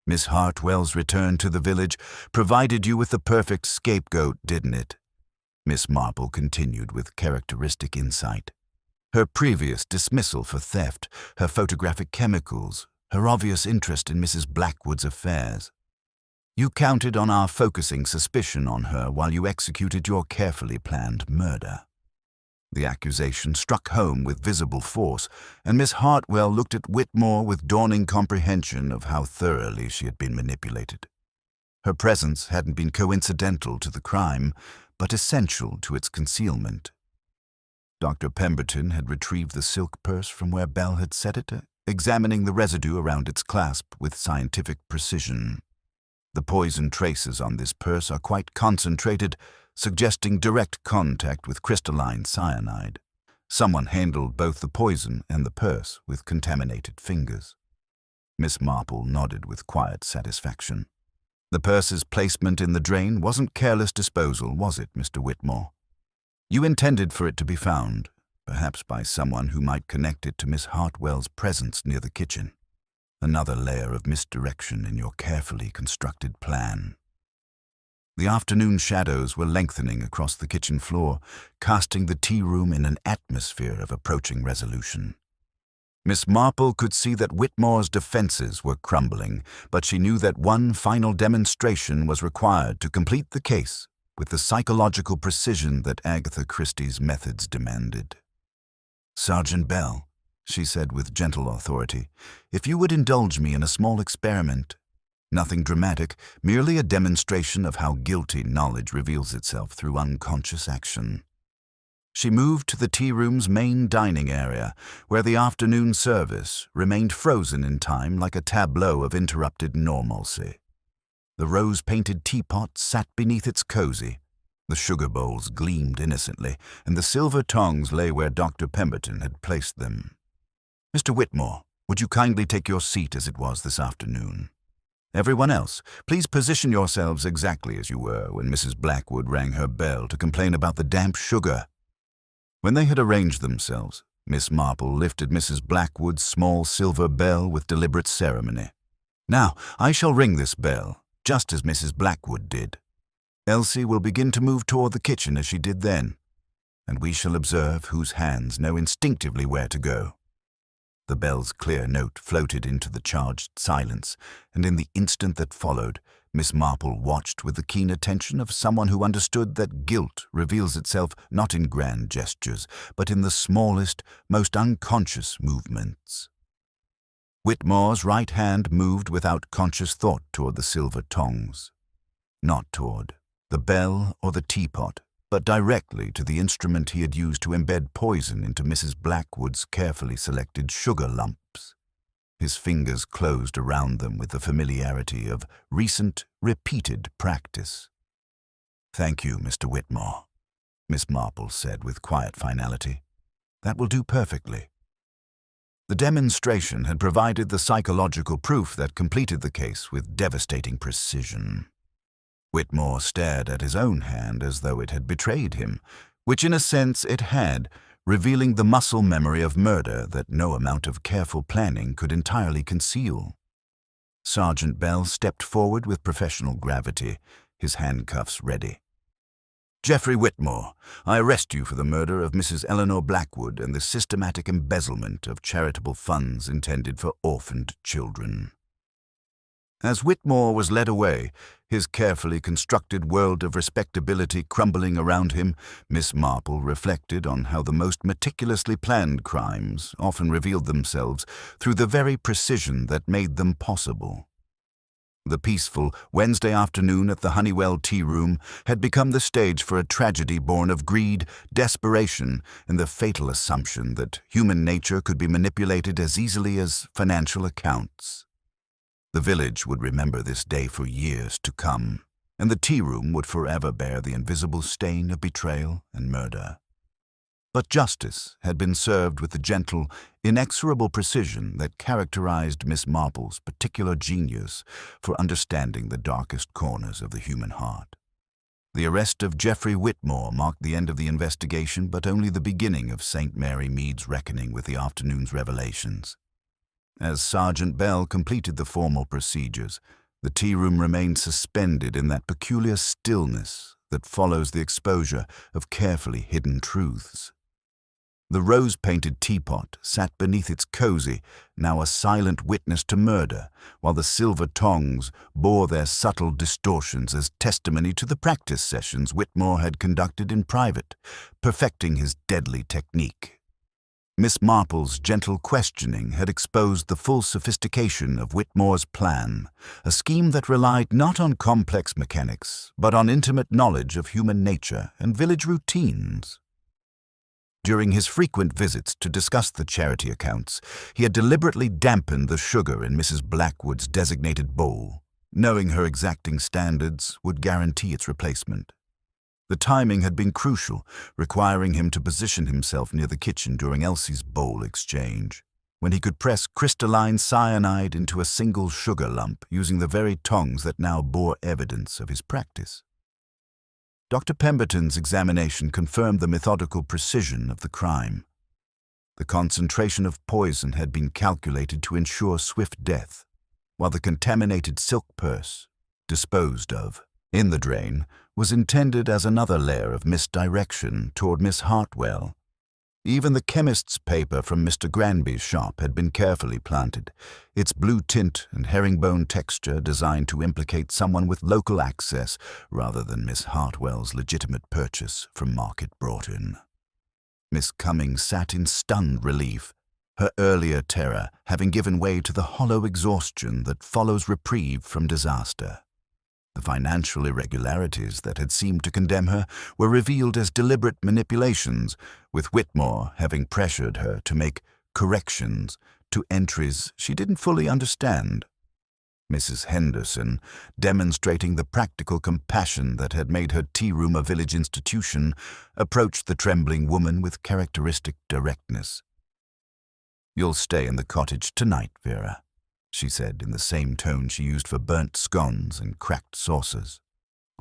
Miss Hartwell's return to the village provided you with the perfect scapegoat, didn't it? Miss Marple continued with characteristic insight. Her previous dismissal for theft, her photographic chemicals, her obvious interest in Mrs. Blackwood's affairs. You counted on our focusing suspicion on her while you executed your carefully planned murder. The accusation struck home with visible force, and Miss Hartwell looked at Whitmore with dawning comprehension of how thoroughly she had been manipulated. Her presence hadn't been coincidental to the crime, but essential to its concealment. Dr. Pemberton had retrieved the silk purse from where Bell had set it, examining the residue around its clasp with scientific precision. The poison traces on this purse are quite concentrated, suggesting direct contact with crystalline cyanide. Someone handled both the poison and the purse with contaminated fingers. Miss Marple nodded with quiet satisfaction. The purse's placement in the drain wasn't careless disposal, was it, Mr. Whitmore? You intended for it to be found, perhaps by someone who might connect it to Miss Hartwell's presence near the kitchen. Another layer of misdirection in your carefully constructed plan. The afternoon shadows were lengthening across the kitchen floor, casting the tea room in an atmosphere of approaching resolution. Miss Marple could see that Whitmore's defenses were crumbling, but she knew that one final demonstration was required to complete the case with the psychological precision that Agatha Christie's methods demanded. Sergeant Bell, she said with gentle authority, if you would indulge me in a small experiment. Nothing dramatic, merely a demonstration of how guilty knowledge reveals itself through unconscious action. She moved to the tea room's main dining area, where the afternoon service remained frozen in time like a tableau of interrupted normalcy. The rose-painted teapot sat beneath its cozy. The sugar bowls gleamed innocently, and the silver tongs lay where Dr. Pemberton had placed them. Mr. Whitmore, would you kindly take your seat as it was this afternoon? Everyone else, please position yourselves exactly as you were when Mrs. Blackwood rang her bell to complain about the damp sugar. When they had arranged themselves, Miss Marple lifted Mrs. Blackwood's small silver bell with deliberate ceremony. Now, I shall ring this bell, just as Mrs. Blackwood did. Elsie will begin to move toward the kitchen as she did then, and we shall observe whose hands know instinctively where to go. The bell's clear note floated into the charged silence, and in the instant that followed, Miss Marple watched with the keen attention of someone who understood that guilt reveals itself not in grand gestures, but in the smallest, most unconscious movements. Whitmore's right hand moved without conscious thought toward the silver tongs. Not toward the bell or the teapot, but directly to the instrument he had used to embed poison into Mrs. Blackwood's carefully selected sugar lumps. His fingers closed around them with the familiarity of recent, repeated practice. "Thank you, Mr. Whitmore," Miss Marple said with quiet finality. "That will do perfectly." The demonstration had provided the psychological proof that completed the case with devastating precision. Whitmore stared at his own hand as though it had betrayed him, which in a sense it had, revealing the muscle memory of murder that no amount of careful planning could entirely conceal. Sergeant Bell stepped forward with professional gravity, his handcuffs ready. "Geoffrey Whitmore, I arrest you for the murder of Mrs. Eleanor Blackwood and the systematic embezzlement of charitable funds intended for orphaned children." As Whitmore was led away, his carefully constructed world of respectability crumbling around him, Miss Marple reflected on how the most meticulously planned crimes often revealed themselves through the very precision that made them possible. The peaceful Wednesday afternoon at the Honeywell Tearoom had become the stage for a tragedy born of greed, desperation, and the fatal assumption that human nature could be manipulated as easily as financial accounts. The village would remember this day for years to come, and the tea-room would forever bear the invisible stain of betrayal and murder. But justice had been served with the gentle, inexorable precision that characterized Miss Marple's particular genius for understanding the darkest corners of the human heart. The arrest of Geoffrey Whitmore marked the end of the investigation, but only the beginning of St. Mary Mead's reckoning with the afternoon's revelations. As Sergeant Bell completed the formal procedures, the tea-room remained suspended in that peculiar stillness that follows the exposure of carefully hidden truths. The rose-painted teapot sat beneath its cozy, now a silent witness to murder, while the silver tongs bore their subtle distortions as testimony to the practice sessions Whitmore had conducted in private, perfecting his deadly technique. Miss Marple's gentle questioning had exposed the full sophistication of Whitmore's plan, a scheme that relied not on complex mechanics, but on intimate knowledge of human nature and village routines. During his frequent visits to discuss the charity accounts, he had deliberately dampened the sugar in Mrs. Blackwood's designated bowl, knowing her exacting standards would guarantee its replacement. The timing had been crucial, requiring him to position himself near the kitchen during Elsie's bowl exchange, when he could press crystalline cyanide into a single sugar lump using the very tongs that now bore evidence of his practice. Dr. Pemberton's examination confirmed the methodical precision of the crime. The concentration of poison had been calculated to ensure swift death, while the contaminated silk purse, disposed of in the drain, was intended as another layer of misdirection toward Miss Hartwell. Even the chemist's paper from Mr. Granby's shop had been carefully planted, its blue tint and herringbone texture designed to implicate someone with local access rather than Miss Hartwell's legitimate purchase from market brought-in. Miss Cummings sat in stunned relief, her earlier terror having given way to the hollow exhaustion that follows reprieve from disaster. The financial irregularities that had seemed to condemn her were revealed as deliberate manipulations, with Whitmore having pressured her to make corrections to entries she didn't fully understand. Mrs. Henderson, demonstrating the practical compassion that had made her tea-room a village institution, approached the trembling woman with characteristic directness. "You'll stay in the cottage tonight, Vera," she said in the same tone she used for burnt scones and cracked saucers.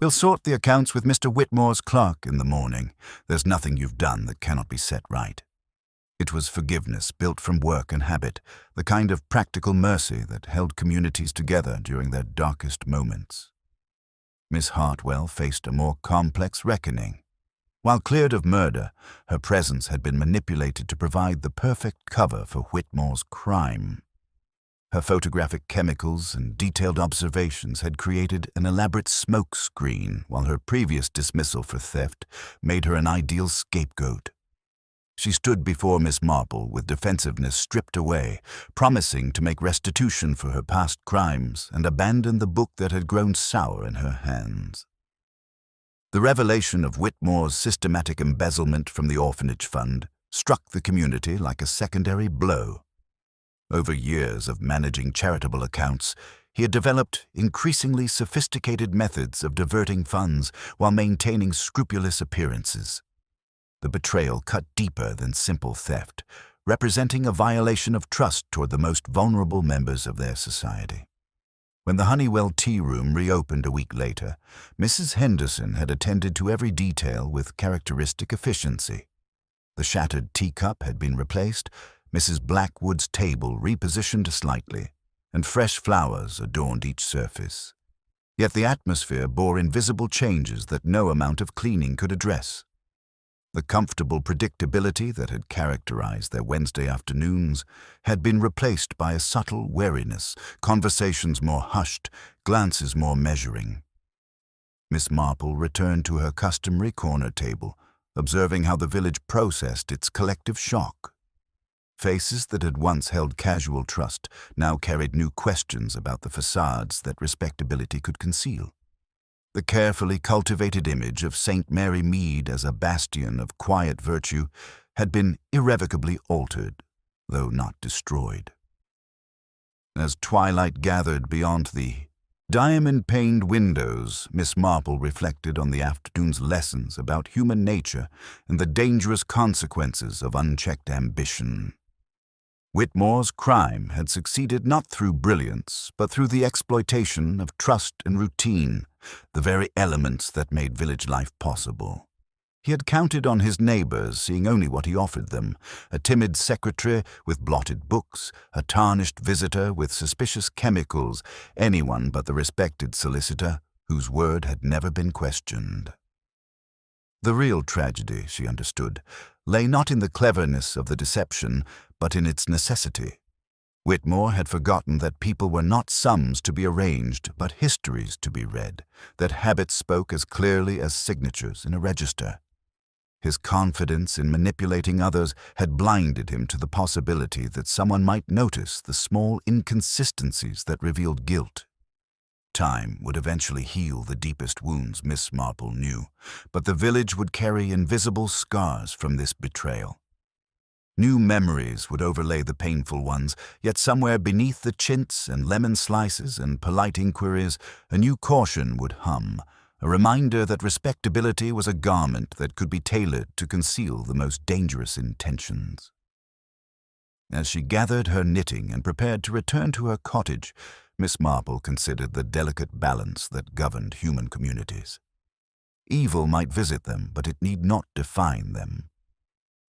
"We'll sort the accounts with Mr. Whitmore's clerk in the morning. There's nothing you've done that cannot be set right." It was forgiveness built from work and habit, the kind of practical mercy that held communities together during their darkest moments. Miss Hartwell faced a more complex reckoning. While cleared of murder, her presence had been manipulated to provide the perfect cover for Whitmore's crime. Her photographic chemicals and detailed observations had created an elaborate smoke screen, while her previous dismissal for theft made her an ideal scapegoat. She stood before Miss Marple with defensiveness stripped away, promising to make restitution for her past crimes and abandon the book that had grown sour in her hands. The revelation of Whitmore's systematic embezzlement from the orphanage fund struck the community like a secondary blow. Over years of managing charitable accounts, he had developed increasingly sophisticated methods of diverting funds while maintaining scrupulous appearances. The betrayal cut deeper than simple theft, representing a violation of trust toward the most vulnerable members of their society. When the Honeywell Tearoom reopened a week later, Mrs. Henderson had attended to every detail with characteristic efficiency. The shattered teacup had been replaced, Mrs. Blackwood's table repositioned slightly, and fresh flowers adorned each surface. Yet the atmosphere bore invisible changes that no amount of cleaning could address. The comfortable predictability that had characterized their Wednesday afternoons had been replaced by a subtle wariness, conversations more hushed, glances more measuring. Miss Marple returned to her customary corner table, observing how the village processed its collective shock. Faces that had once held casual trust now carried new questions about the facades that respectability could conceal. The carefully cultivated image of St. Mary Mead as a bastion of quiet virtue had been irrevocably altered, though not destroyed. As twilight gathered beyond the diamond-paned windows, Miss Marple reflected on the afternoon's lessons about human nature and the dangerous consequences of unchecked ambition. Whitmore's crime had succeeded not through brilliance, but through the exploitation of trust and routine, the very elements that made village life possible. He had counted on his neighbors, seeing only what he offered them: a timid secretary with blotted books, a tarnished visitor with suspicious chemicals, anyone but the respected solicitor, whose word had never been questioned. The real tragedy, she understood, lay not in the cleverness of the deception, but in its necessity. Whitmore had forgotten that people were not sums to be arranged, but histories to be read, that habits spoke as clearly as signatures in a register. His confidence in manipulating others had blinded him to the possibility that someone might notice the small inconsistencies that revealed guilt. Time would eventually heal the deepest wounds, Miss Marple knew, but the village would carry invisible scars from this betrayal. New memories would overlay the painful ones, yet somewhere beneath the chintz and lemon slices and polite inquiries, a new caution would hum, a reminder that respectability was a garment that could be tailored to conceal the most dangerous intentions. As she gathered her knitting and prepared to return to her cottage, Miss Marple considered the delicate balance that governed human communities. Evil might visit them, but it need not define them.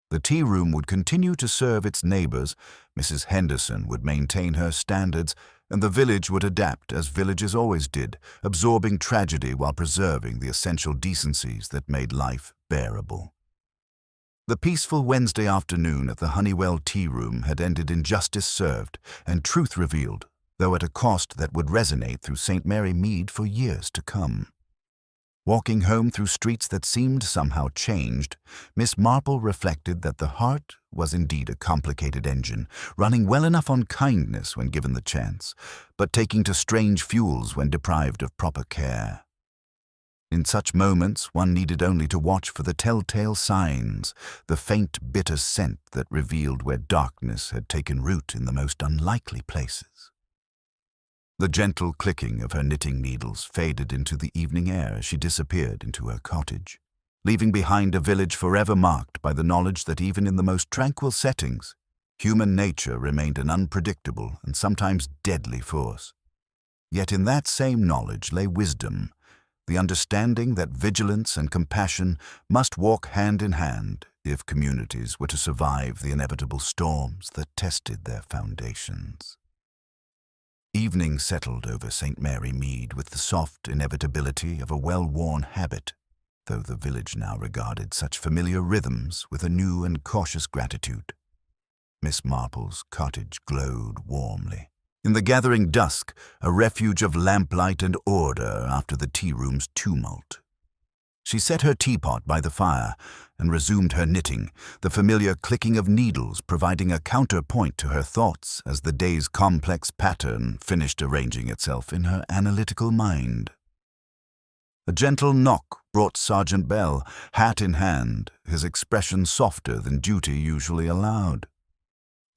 The tea room would continue to serve its neighbors, Mrs. Henderson would maintain her standards, and the village would adapt as villages always did, absorbing tragedy while preserving the essential decencies that made life bearable. The peaceful Wednesday afternoon at the Honeywell Tearoom had ended in justice served and truth revealed, though at a cost that would resonate through St. Mary Mead for years to come. Walking home through streets that seemed somehow changed, Miss Marple reflected that the heart was indeed a complicated engine, running well enough on kindness when given the chance, but taking to strange fuels when deprived of proper care. In such moments, one needed only to watch for the telltale signs, the faint, bitter scent that revealed where darkness had taken root in the most unlikely places. The gentle clicking of her knitting needles faded into the evening air as she disappeared into her cottage, leaving behind a village forever marked by the knowledge that even in the most tranquil settings, human nature remained an unpredictable and sometimes deadly force. Yet in that same knowledge lay wisdom, the understanding that vigilance and compassion must walk hand in hand if communities were to survive the inevitable storms that tested their foundations. Evening settled over St. Mary Mead with the soft inevitability of a well-worn habit, though the village now regarded such familiar rhythms with a new and cautious gratitude. Miss Marple's cottage glowed warmly. In the gathering dusk, a refuge of lamplight and order after the tea-room's tumult. She set her teapot by the fire and resumed her knitting, the familiar clicking of needles providing a counterpoint to her thoughts as the day's complex pattern finished arranging itself in her analytical mind. A gentle knock brought Sergeant Bell, hat in hand, his expression softer than duty usually allowed.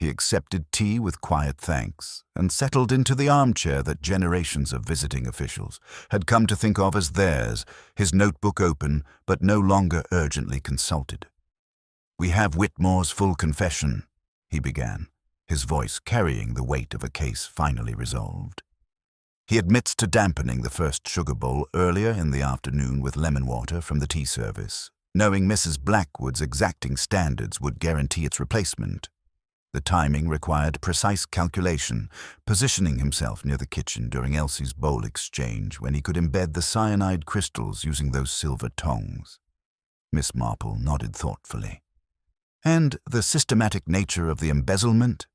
He accepted tea with quiet thanks and settled into the armchair that generations of visiting officials had come to think of as theirs, his notebook open but no longer urgently consulted. "We have Whitmore's full confession," he began, his voice carrying the weight of a case finally resolved. He admits to dampening the first sugar bowl earlier in the afternoon with lemon water from the tea service, knowing Mrs. Blackwood's exacting standards would guarantee its replacement. The timing required precise calculation, positioning himself near the kitchen during Elsie's bowl exchange when he could embed the cyanide crystals using those silver tongs. Miss Marple nodded thoughtfully. And the systematic nature of the embezzlement?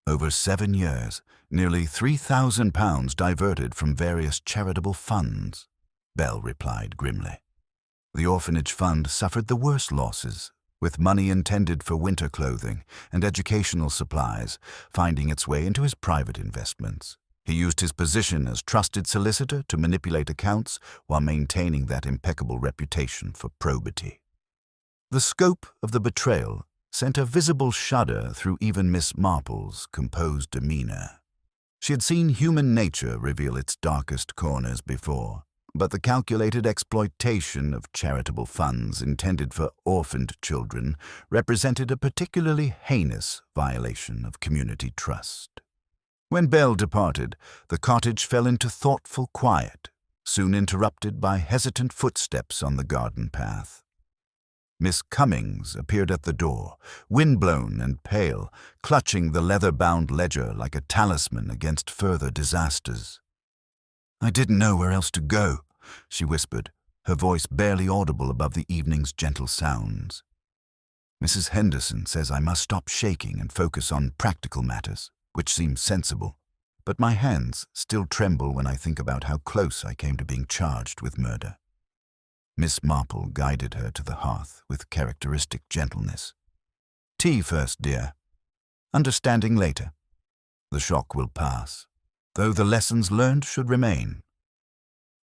Over 7 years, nearly £3,000 diverted from various charitable funds, Bell replied grimly. The orphanage fund suffered the worst losses, with money intended for winter clothing and educational supplies finding its way into his private investments. He used his position as trusted solicitor to manipulate accounts while maintaining that impeccable reputation for probity. The scope of the betrayal sent a visible shudder through even Miss Marple's composed demeanor. She had seen human nature reveal its darkest corners before, but the calculated exploitation of charitable funds intended for orphaned children represented a particularly heinous violation of community trust. When Bell departed, the cottage fell into thoughtful quiet, soon interrupted by hesitant footsteps on the garden path. Miss Cummings appeared at the door, windblown and pale, clutching the leather-bound ledger like a talisman against further disasters. "I didn't know where else to go," she whispered, her voice barely audible above the evening's gentle sounds. "Mrs. Henderson says I must stop shaking and focus on practical matters, which seems sensible, but my hands still tremble when I think about how close I came to being charged with murder." Miss Marple guided her to the hearth with characteristic gentleness. "Tea first, dear. Understanding later. The shock will pass, though the lessons learned should remain."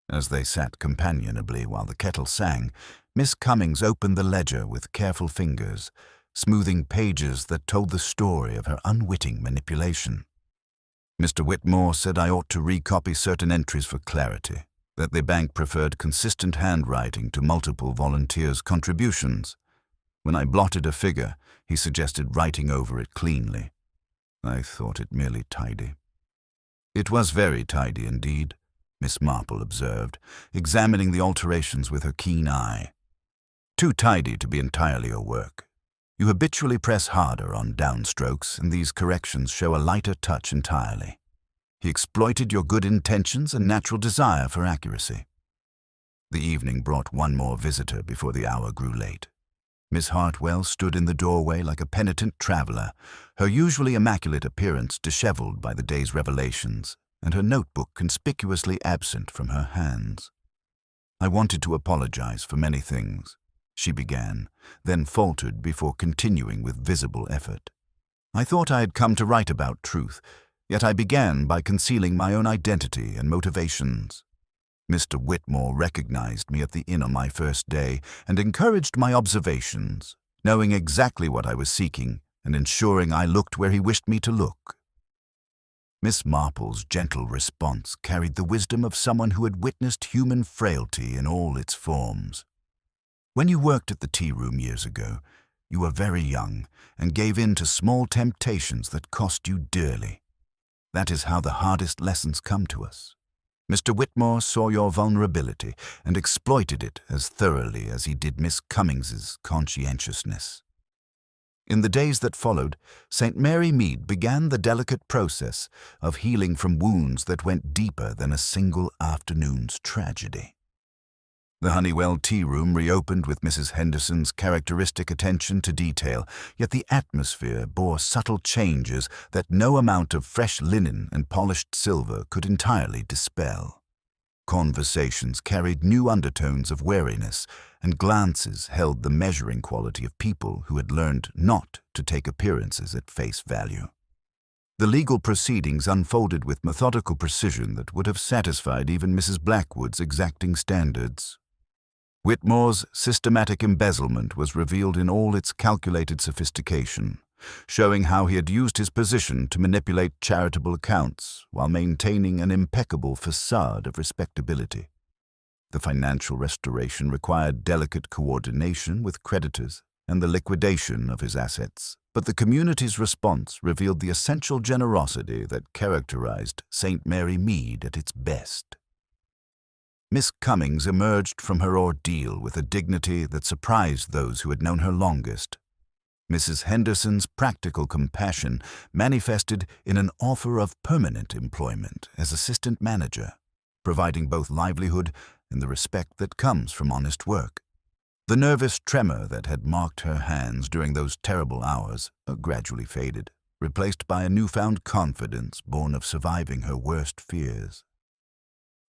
As they sat companionably while the kettle sang, Miss Cummings opened the ledger with careful fingers, smoothing pages that told the story of her unwitting manipulation. "Mr. Whitmore said I ought to recopy certain entries for clarity, that the bank preferred consistent handwriting to multiple volunteers' contributions. When I blotted a figure, he suggested writing over it cleanly. I thought it merely tidy." "It was very tidy indeed," Miss Marple observed, examining the alterations with her keen eye. "Too tidy to be entirely your work. You habitually press harder on downstrokes, and these corrections show a lighter touch entirely. He exploited your good intentions and natural desire for accuracy." The evening brought one more visitor before the hour grew late. Miss Hartwell stood in the doorway like a penitent traveler, her usually immaculate appearance disheveled by the day's revelations, and her notebook conspicuously absent from her hands. "I wanted to apologize for many things," she began, then faltered before continuing with visible effort. "I thought I had come to write about truth, yet I began by concealing my own identity and motivations. Mr. Whitmore recognized me at the inn on my first day and encouraged my observations, knowing exactly what I was seeking and ensuring I looked where he wished me to look." Miss Marple's gentle response carried the wisdom of someone who had witnessed human frailty in all its forms. "When you worked at the tea room years ago, you were very young and gave in to small temptations that cost you dearly. That is how the hardest lessons come to us. Mr. Whitmore saw your vulnerability and exploited it as thoroughly as he did Miss Cummings's conscientiousness. In the days that followed, St. Mary Mead began the delicate process of healing from wounds that went deeper than a single afternoon's tragedy. The Honeywell Tearoom reopened with Mrs. Henderson's characteristic attention to detail, yet the atmosphere bore subtle changes that no amount of fresh linen and polished silver could entirely dispel. Conversations carried new undertones of wariness, and glances held the measuring quality of people who had learned not to take appearances at face value. The legal proceedings unfolded with methodical precision that would have satisfied even Mrs. Blackwood's exacting standards. Whitmore's systematic embezzlement was revealed in all its calculated sophistication, showing how he had used his position to manipulate charitable accounts while maintaining an impeccable facade of respectability. The financial restoration required delicate coordination with creditors and the liquidation of his assets, but the community's response revealed the essential generosity that characterized St. Mary Mead at its best. Miss Cummings emerged from her ordeal with a dignity that surprised those who had known her longest. Mrs. Henderson's practical compassion manifested in an offer of permanent employment as assistant manager, providing both livelihood and the respect that comes from honest work. The nervous tremor that had marked her hands during those terrible hours gradually faded, replaced by a newfound confidence born of surviving her worst fears.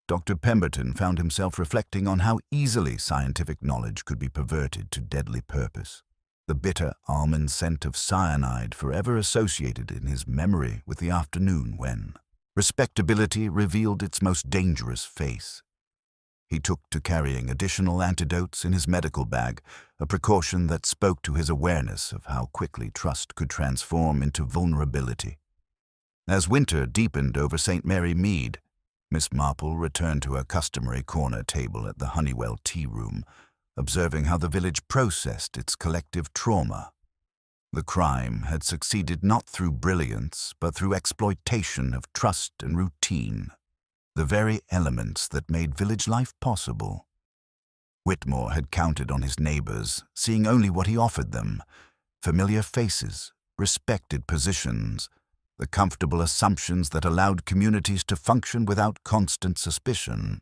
Dr. Pemberton found himself reflecting on how easily scientific knowledge could be perverted to deadly purpose, the bitter almond scent of cyanide forever associated in his memory with the afternoon when respectability revealed its most dangerous face. He took to carrying additional antidotes in his medical bag, a precaution that spoke to his awareness of how quickly trust could transform into vulnerability. As winter deepened over St. Mary Mead, Miss Marple returned to her customary corner table at the Honeywell Tearoom, observing how the village processed its collective trauma. The crime had succeeded not through brilliance, but through exploitation of trust and routine, the very elements that made village life possible. Whitmore had counted on his neighbors, seeing only what he offered them: familiar faces, respected positions, the comfortable assumptions that allowed communities to function without constant suspicion.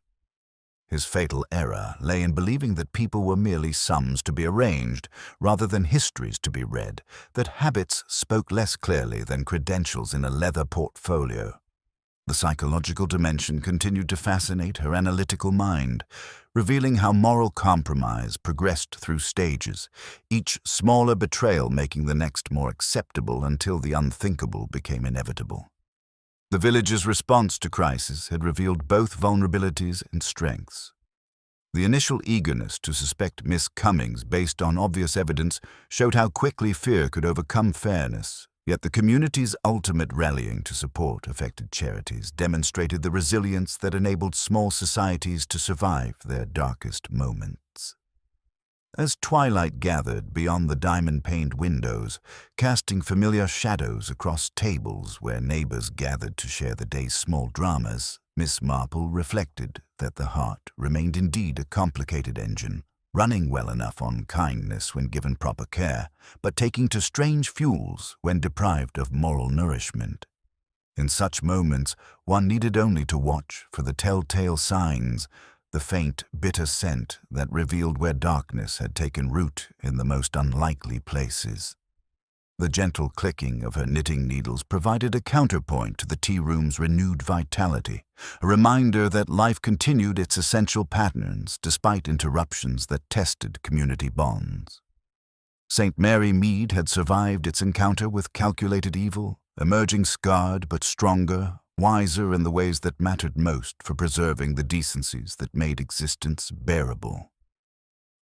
His fatal error lay in believing that people were merely sums to be arranged, rather than histories to be read, that habits spoke less clearly than credentials in a leather portfolio. The psychological dimension continued to fascinate her analytical mind, revealing how moral compromise progressed through stages, each smaller betrayal making the next more acceptable until the unthinkable became inevitable. The village's response to crisis had revealed both vulnerabilities and strengths. The initial eagerness to suspect Miss Cummings based on obvious evidence showed how quickly fear could overcome fairness, yet the community's ultimate rallying to support affected charities demonstrated the resilience that enabled small societies to survive their darkest moments. As twilight gathered beyond the diamond-paned windows, casting familiar shadows across tables where neighbors gathered to share the day's small dramas, Miss Marple reflected that the heart remained indeed a complicated engine, running well enough on kindness when given proper care, but taking to strange fuels when deprived of moral nourishment. In such moments, one needed only to watch for the telltale signs, the faint, bitter scent that revealed where darkness had taken root in the most unlikely places. The gentle clicking of her knitting needles provided a counterpoint to the tea room's renewed vitality, a reminder that life continued its essential patterns despite interruptions that tested community bonds. St. Mary Mead had survived its encounter with calculated evil, emerging scarred but stronger, wiser in the ways that mattered most for preserving the decencies that made existence bearable.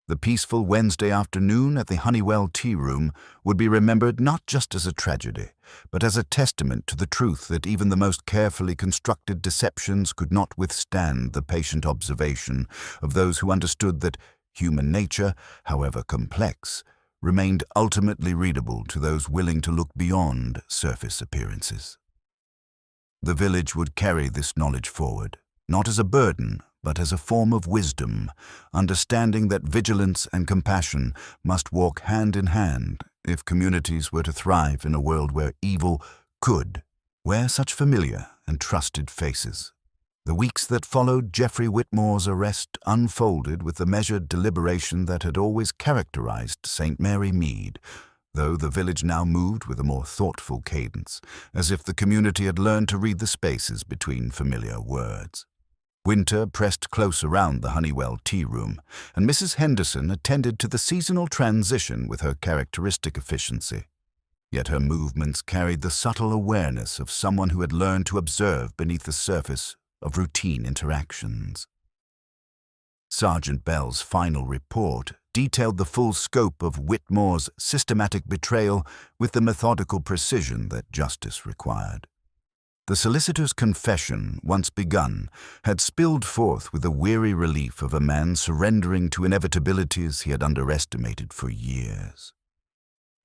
The peaceful Wednesday afternoon at the Honeywell Tearoom would be remembered not just as a tragedy, but as a testament to the truth that even the most carefully constructed deceptions could not withstand the patient observation of those who understood that human nature, however complex, remained ultimately readable to those willing to look beyond surface appearances. The village would carry this knowledge forward, not as a burden, but as a form of wisdom, understanding that vigilance and compassion must walk hand in hand if communities were to thrive in a world where evil could wear such familiar and trusted faces. The weeks that followed Geoffrey Whitmore's arrest unfolded with the measured deliberation that had always characterized St. Mary Mead, though the village now moved with a more thoughtful cadence, as if the community had learned to read the spaces between familiar words. Winter pressed close around the Honeywell Tearoom, and Mrs. Henderson attended to the seasonal transition with her characteristic efficiency. Yet her movements carried the subtle awareness of someone who had learned to observe beneath the surface of routine interactions. Sergeant Bell's final report detailed the full scope of Whitmore's systematic betrayal with the methodical precision that justice required. The solicitor's confession, once begun, had spilled forth with the weary relief of a man surrendering to inevitabilities he had underestimated for years.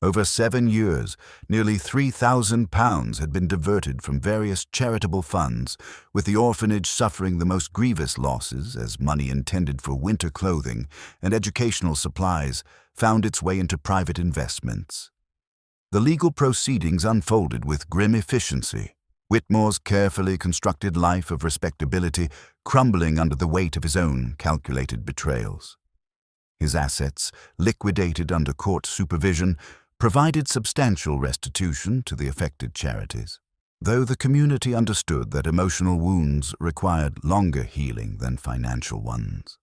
Over 7 years, nearly £3,000 had been diverted from various charitable funds, with the orphanage suffering the most grievous losses as money intended for winter clothing and educational supplies found its way into private investments. The legal proceedings unfolded with grim efficiency, Whitmore's carefully constructed life of respectability crumbling under the weight of his own calculated betrayals. His assets, liquidated under court supervision, provided substantial restitution to the affected charities, though the community understood that emotional wounds required longer healing than financial ones.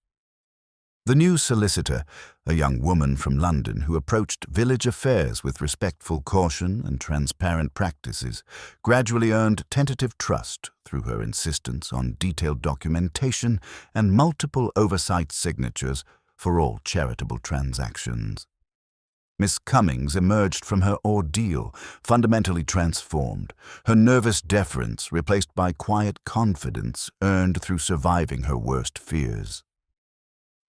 The new solicitor, a young woman from London who approached village affairs with respectful caution and transparent practices, gradually earned tentative trust through her insistence on detailed documentation and multiple oversight signatures for all charitable transactions. Miss Cummings emerged from her ordeal fundamentally transformed, her nervous deference replaced by quiet confidence earned through surviving her worst fears.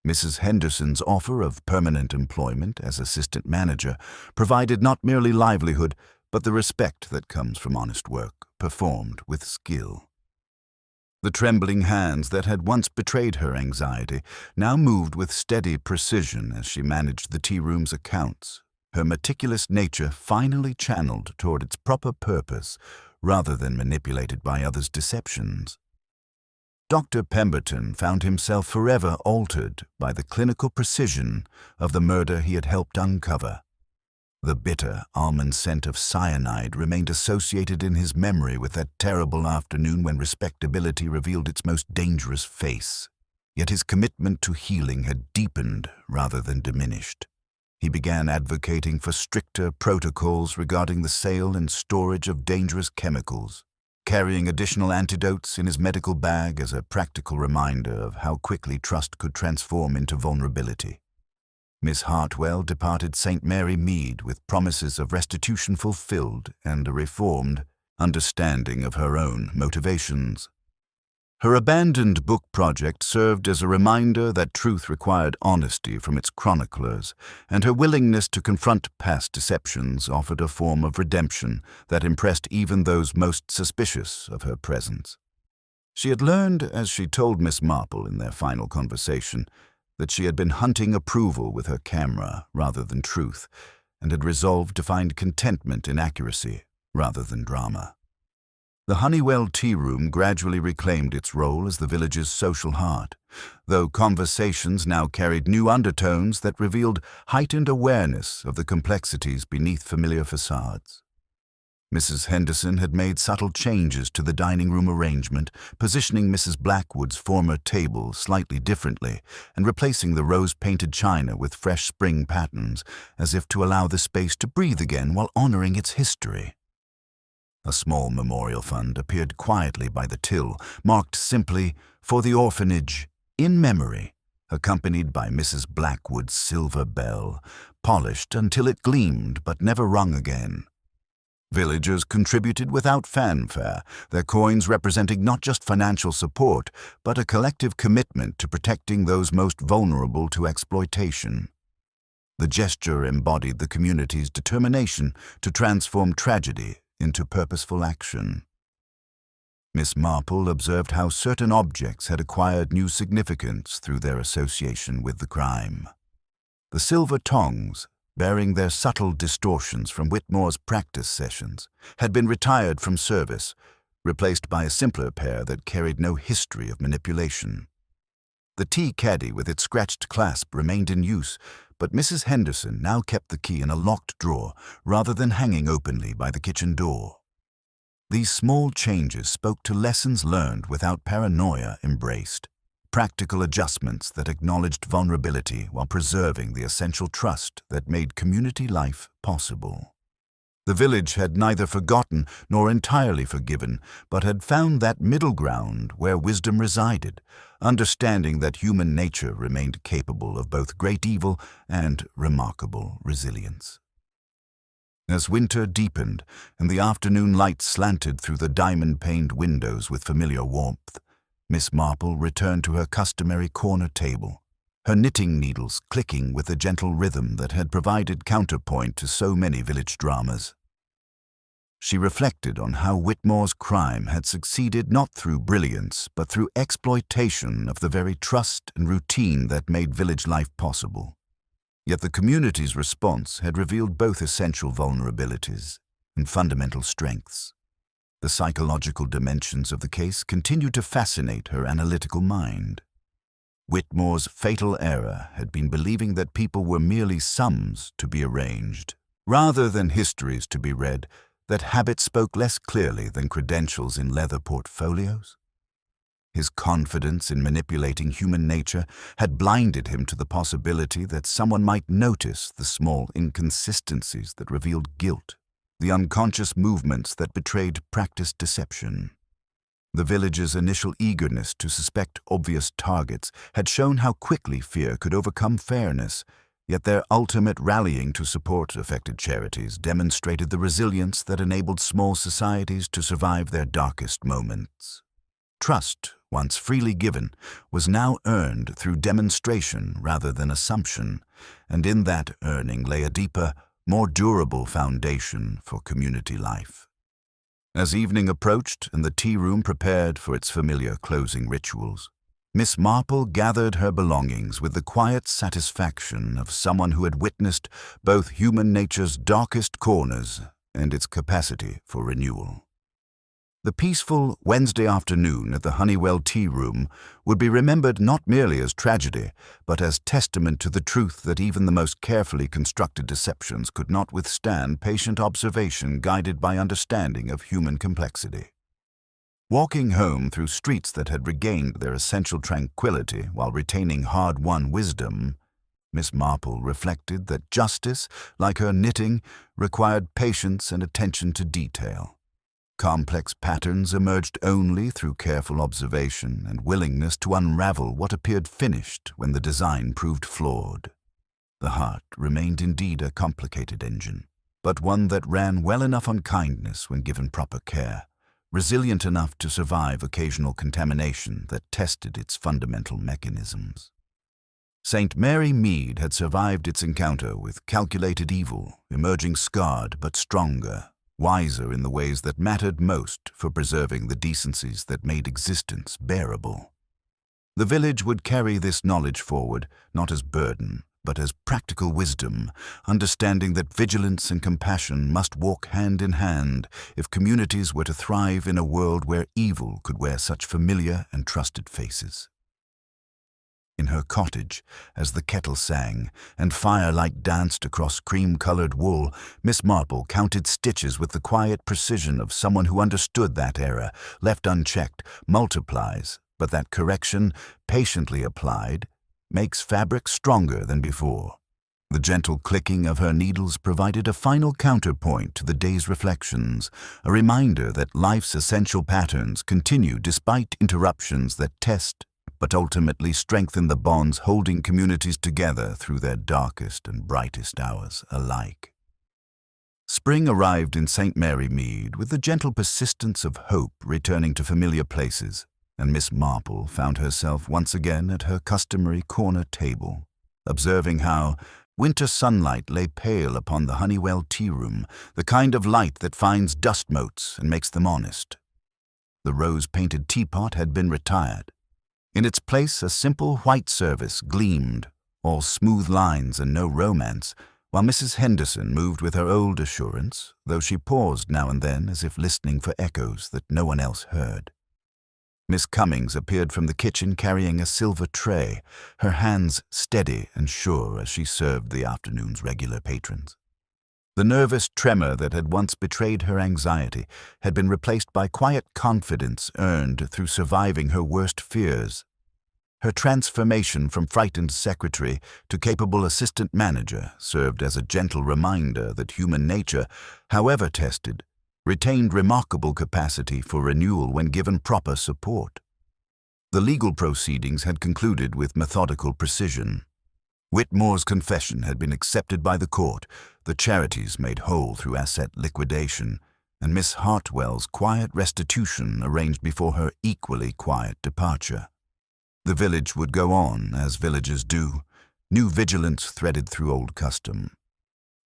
Mrs. Henderson's offer of permanent employment as assistant manager provided not merely livelihood, but the respect that comes from honest work, performed with skill. The trembling hands that had once betrayed her anxiety now moved with steady precision as she managed the tea room's accounts, her meticulous nature finally channeled toward its proper purpose rather than manipulated by others' deceptions. Dr. Pemberton found himself forever altered by the clinical precision of the murder he had helped uncover. The bitter almond scent of cyanide remained associated in his memory with that terrible afternoon when respectability revealed its most dangerous face. Yet his commitment to healing had deepened rather than diminished. He began advocating for stricter protocols regarding the sale and storage of dangerous chemicals, carrying additional antidotes in his medical bag as a practical reminder of how quickly trust could transform into vulnerability. Miss Hartwell departed St. Mary Mead with promises of restitution fulfilled and a reformed understanding of her own motivations. Her abandoned book project served as a reminder that truth required honesty from its chroniclers, and her willingness to confront past deceptions offered a form of redemption that impressed even those most suspicious of her presence. She had learned, as she told Miss Marple in their final conversation, that she had been hunting approval with her camera rather than truth, and had resolved to find contentment in accuracy rather than drama. The Honeywell Tearoom gradually reclaimed its role as the village's social heart, though conversations now carried new undertones that revealed heightened awareness of the complexities beneath familiar facades. Mrs. Henderson had made subtle changes to the dining room arrangement, positioning Mrs. Blackwood's former table slightly differently and replacing the rose-painted china with fresh spring patterns, as if to allow the space to breathe again while honoring its history. A small memorial fund appeared quietly by the till, marked simply, "For the Orphanage, in memory," accompanied by Mrs. Blackwood's silver bell, polished until it gleamed but never rung again. Villagers contributed without fanfare, their coins representing not just financial support, but a collective commitment to protecting those most vulnerable to exploitation. The gesture embodied the community's determination to transform tragedy into purposeful action. Miss Marple observed how certain objects had acquired new significance through their association with the crime. The silver tongs, bearing their subtle distortions from Whitmore's practice sessions, had been retired from service, replaced by a simpler pair that carried no history of manipulation. The tea caddy with its scratched clasp remained in use, but Mrs. Henderson now kept the key in a locked drawer rather than hanging openly by the kitchen door. These small changes spoke to lessons learned without paranoia embraced, practical adjustments that acknowledged vulnerability while preserving the essential trust that made community life possible. The village had neither forgotten nor entirely forgiven, but had found that middle ground where wisdom resided, understanding that human nature remained capable of both great evil and remarkable resilience. As winter deepened and the afternoon light slanted through the diamond-paned windows with familiar warmth, Miss Marple returned to her customary corner table, her knitting needles clicking with the gentle rhythm that had provided counterpoint to so many village dramas. She reflected on how Whitmore's crime had succeeded not through brilliance, but through exploitation of the very trust and routine that made village life possible. Yet the community's response had revealed both essential vulnerabilities and fundamental strengths. The psychological dimensions of the case continued to fascinate her analytical mind. Whitmore's fatal error had been believing that people were merely sums to be arranged, rather than histories to be read, that habit spoke less clearly than credentials in leather portfolios. His confidence in manipulating human nature had blinded him to the possibility that someone might notice the small inconsistencies that revealed guilt, the unconscious movements that betrayed practiced deception. The village's initial eagerness to suspect obvious targets had shown how quickly fear could overcome fairness, yet their ultimate rallying to support affected charities demonstrated the resilience that enabled small societies to survive their darkest moments. Trust, once freely given, was now earned through demonstration rather than assumption, and in that earning lay a deeper, more durable foundation for community life. As evening approached and the tea room prepared for its familiar closing rituals, Miss Marple gathered her belongings with the quiet satisfaction of someone who had witnessed both human nature's darkest corners and its capacity for renewal. The peaceful Wednesday afternoon at the Honeywell Tearoom would be remembered not merely as tragedy, but as testament to the truth that even the most carefully constructed deceptions could not withstand patient observation guided by understanding of human complexity. Walking home through streets that had regained their essential tranquility while retaining hard-won wisdom, Miss Marple reflected that justice, like her knitting, required patience and attention to detail. Complex patterns emerged only through careful observation and willingness to unravel what appeared finished when the design proved flawed. The heart remained indeed a complicated engine, but one that ran well enough on kindness when given proper care, resilient enough to survive occasional contamination that tested its fundamental mechanisms. St. Mary Mead had survived its encounter with calculated evil, emerging scarred but stronger, wiser in the ways that mattered most for preserving the decencies that made existence bearable. The village would carry this knowledge forward, not as burden, but as practical wisdom, understanding that vigilance and compassion must walk hand in hand if communities were to thrive in a world where evil could wear such familiar and trusted faces. In her cottage, as the kettle sang and firelight danced across cream-colored wool, Miss Marple counted stitches with the quiet precision of someone who understood that error, left unchecked, multiplies, but that correction, patiently applied, makes fabric stronger than before. The gentle clicking of her needles provided a final counterpoint to the day's reflections, a reminder that life's essential patterns continue despite interruptions that test but ultimately strengthen the bonds holding communities together through their darkest and brightest hours alike. Spring arrived in St. Mary Mead with the gentle persistence of hope returning to familiar places, and Miss Marple found herself once again at her customary corner table, observing how winter sunlight lay pale upon the Honeywell Tearoom, the kind of light that finds dust motes and makes them honest. The rose-painted teapot had been retired. In its place, a simple white service gleamed, all smooth lines and no romance, while Mrs. Henderson moved with her old assurance, though she paused now and then as if listening for echoes that no one else heard. Miss Cummings appeared from the kitchen carrying a silver tray, her hands steady and sure as she served the afternoon's regular patrons. The nervous tremor that had once betrayed her anxiety had been replaced by quiet confidence earned through surviving her worst fears. Her transformation from frightened secretary to capable assistant manager served as a gentle reminder that human nature, however tested, retained remarkable capacity for renewal when given proper support. The legal proceedings had concluded with methodical precision. Whitmore's confession had been accepted by the court, the charities made whole through asset liquidation, and Miss Hartwell's quiet restitution arranged before her equally quiet departure. The village would go on, as villages do, new vigilance threaded through old custom.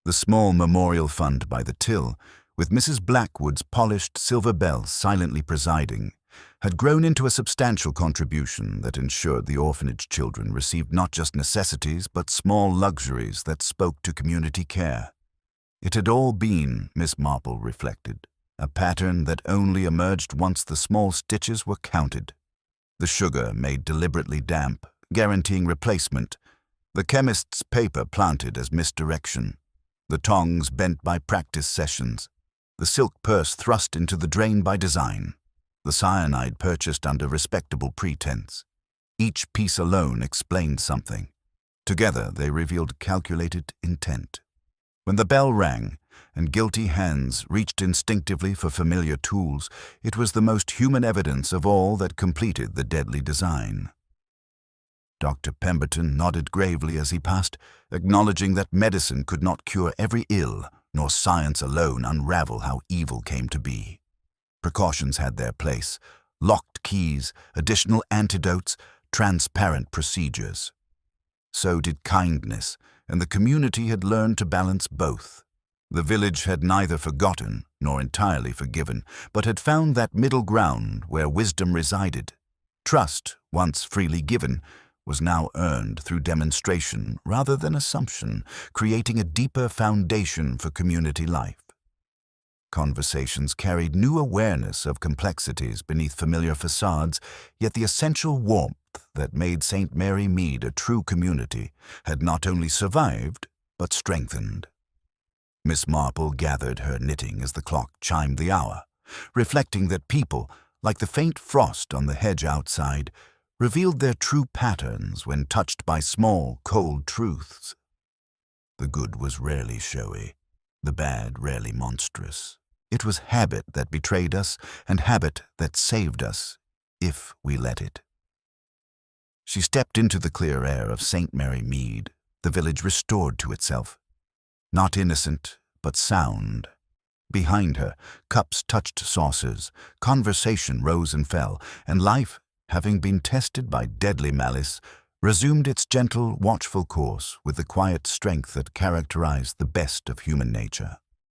The small memorial fund by the till, with Mrs. Blackwood's polished silver bell silently presiding, had grown into a substantial contribution that ensured the orphanage children received not just necessities but small luxuries that spoke to community care. It had all been, Miss Marple reflected, a pattern that only emerged once the small stitches were counted. The sugar made deliberately damp, guaranteeing replacement, the chemist's paper planted as misdirection, the tongs bent by practice sessions, the silk purse thrust into the drain by design, the cyanide purchased under respectable pretense. Each piece alone explained something. Together they revealed calculated intent. When the bell rang, and guilty hands reached instinctively for familiar tools, it was the most human evidence of all that completed the deadly design. Dr. Pemberton nodded gravely as he passed, acknowledging that medicine could not cure every ill, nor science alone unravel how evil came to be. Precautions had their place, locked keys, additional antidotes, transparent procedures. So did kindness, and the community had learned to balance both. The village had neither forgotten nor entirely forgiven, but had found that middle ground where wisdom resided. Trust, once freely given, was now earned through demonstration rather than assumption, creating a deeper foundation for community life. Conversations carried new awareness of complexities beneath familiar facades, yet the essential warmth that made St. Mary Mead a true community had not only survived, but strengthened. Miss Marple gathered her knitting as the clock chimed the hour, reflecting that people, like the faint frost on the hedge outside, revealed their true patterns when touched by small, cold truths. The good was rarely showy, the bad rarely monstrous. It was habit that betrayed us, and habit that saved us, if we let it. She stepped into the clear air of St. Mary Mead, the village restored to itself. Not innocent, but sound. Behind her, cups touched saucers, conversation rose and fell, and life, having been tested by deadly malice, resumed its gentle, watchful course with the quiet strength that characterized the best of human nature.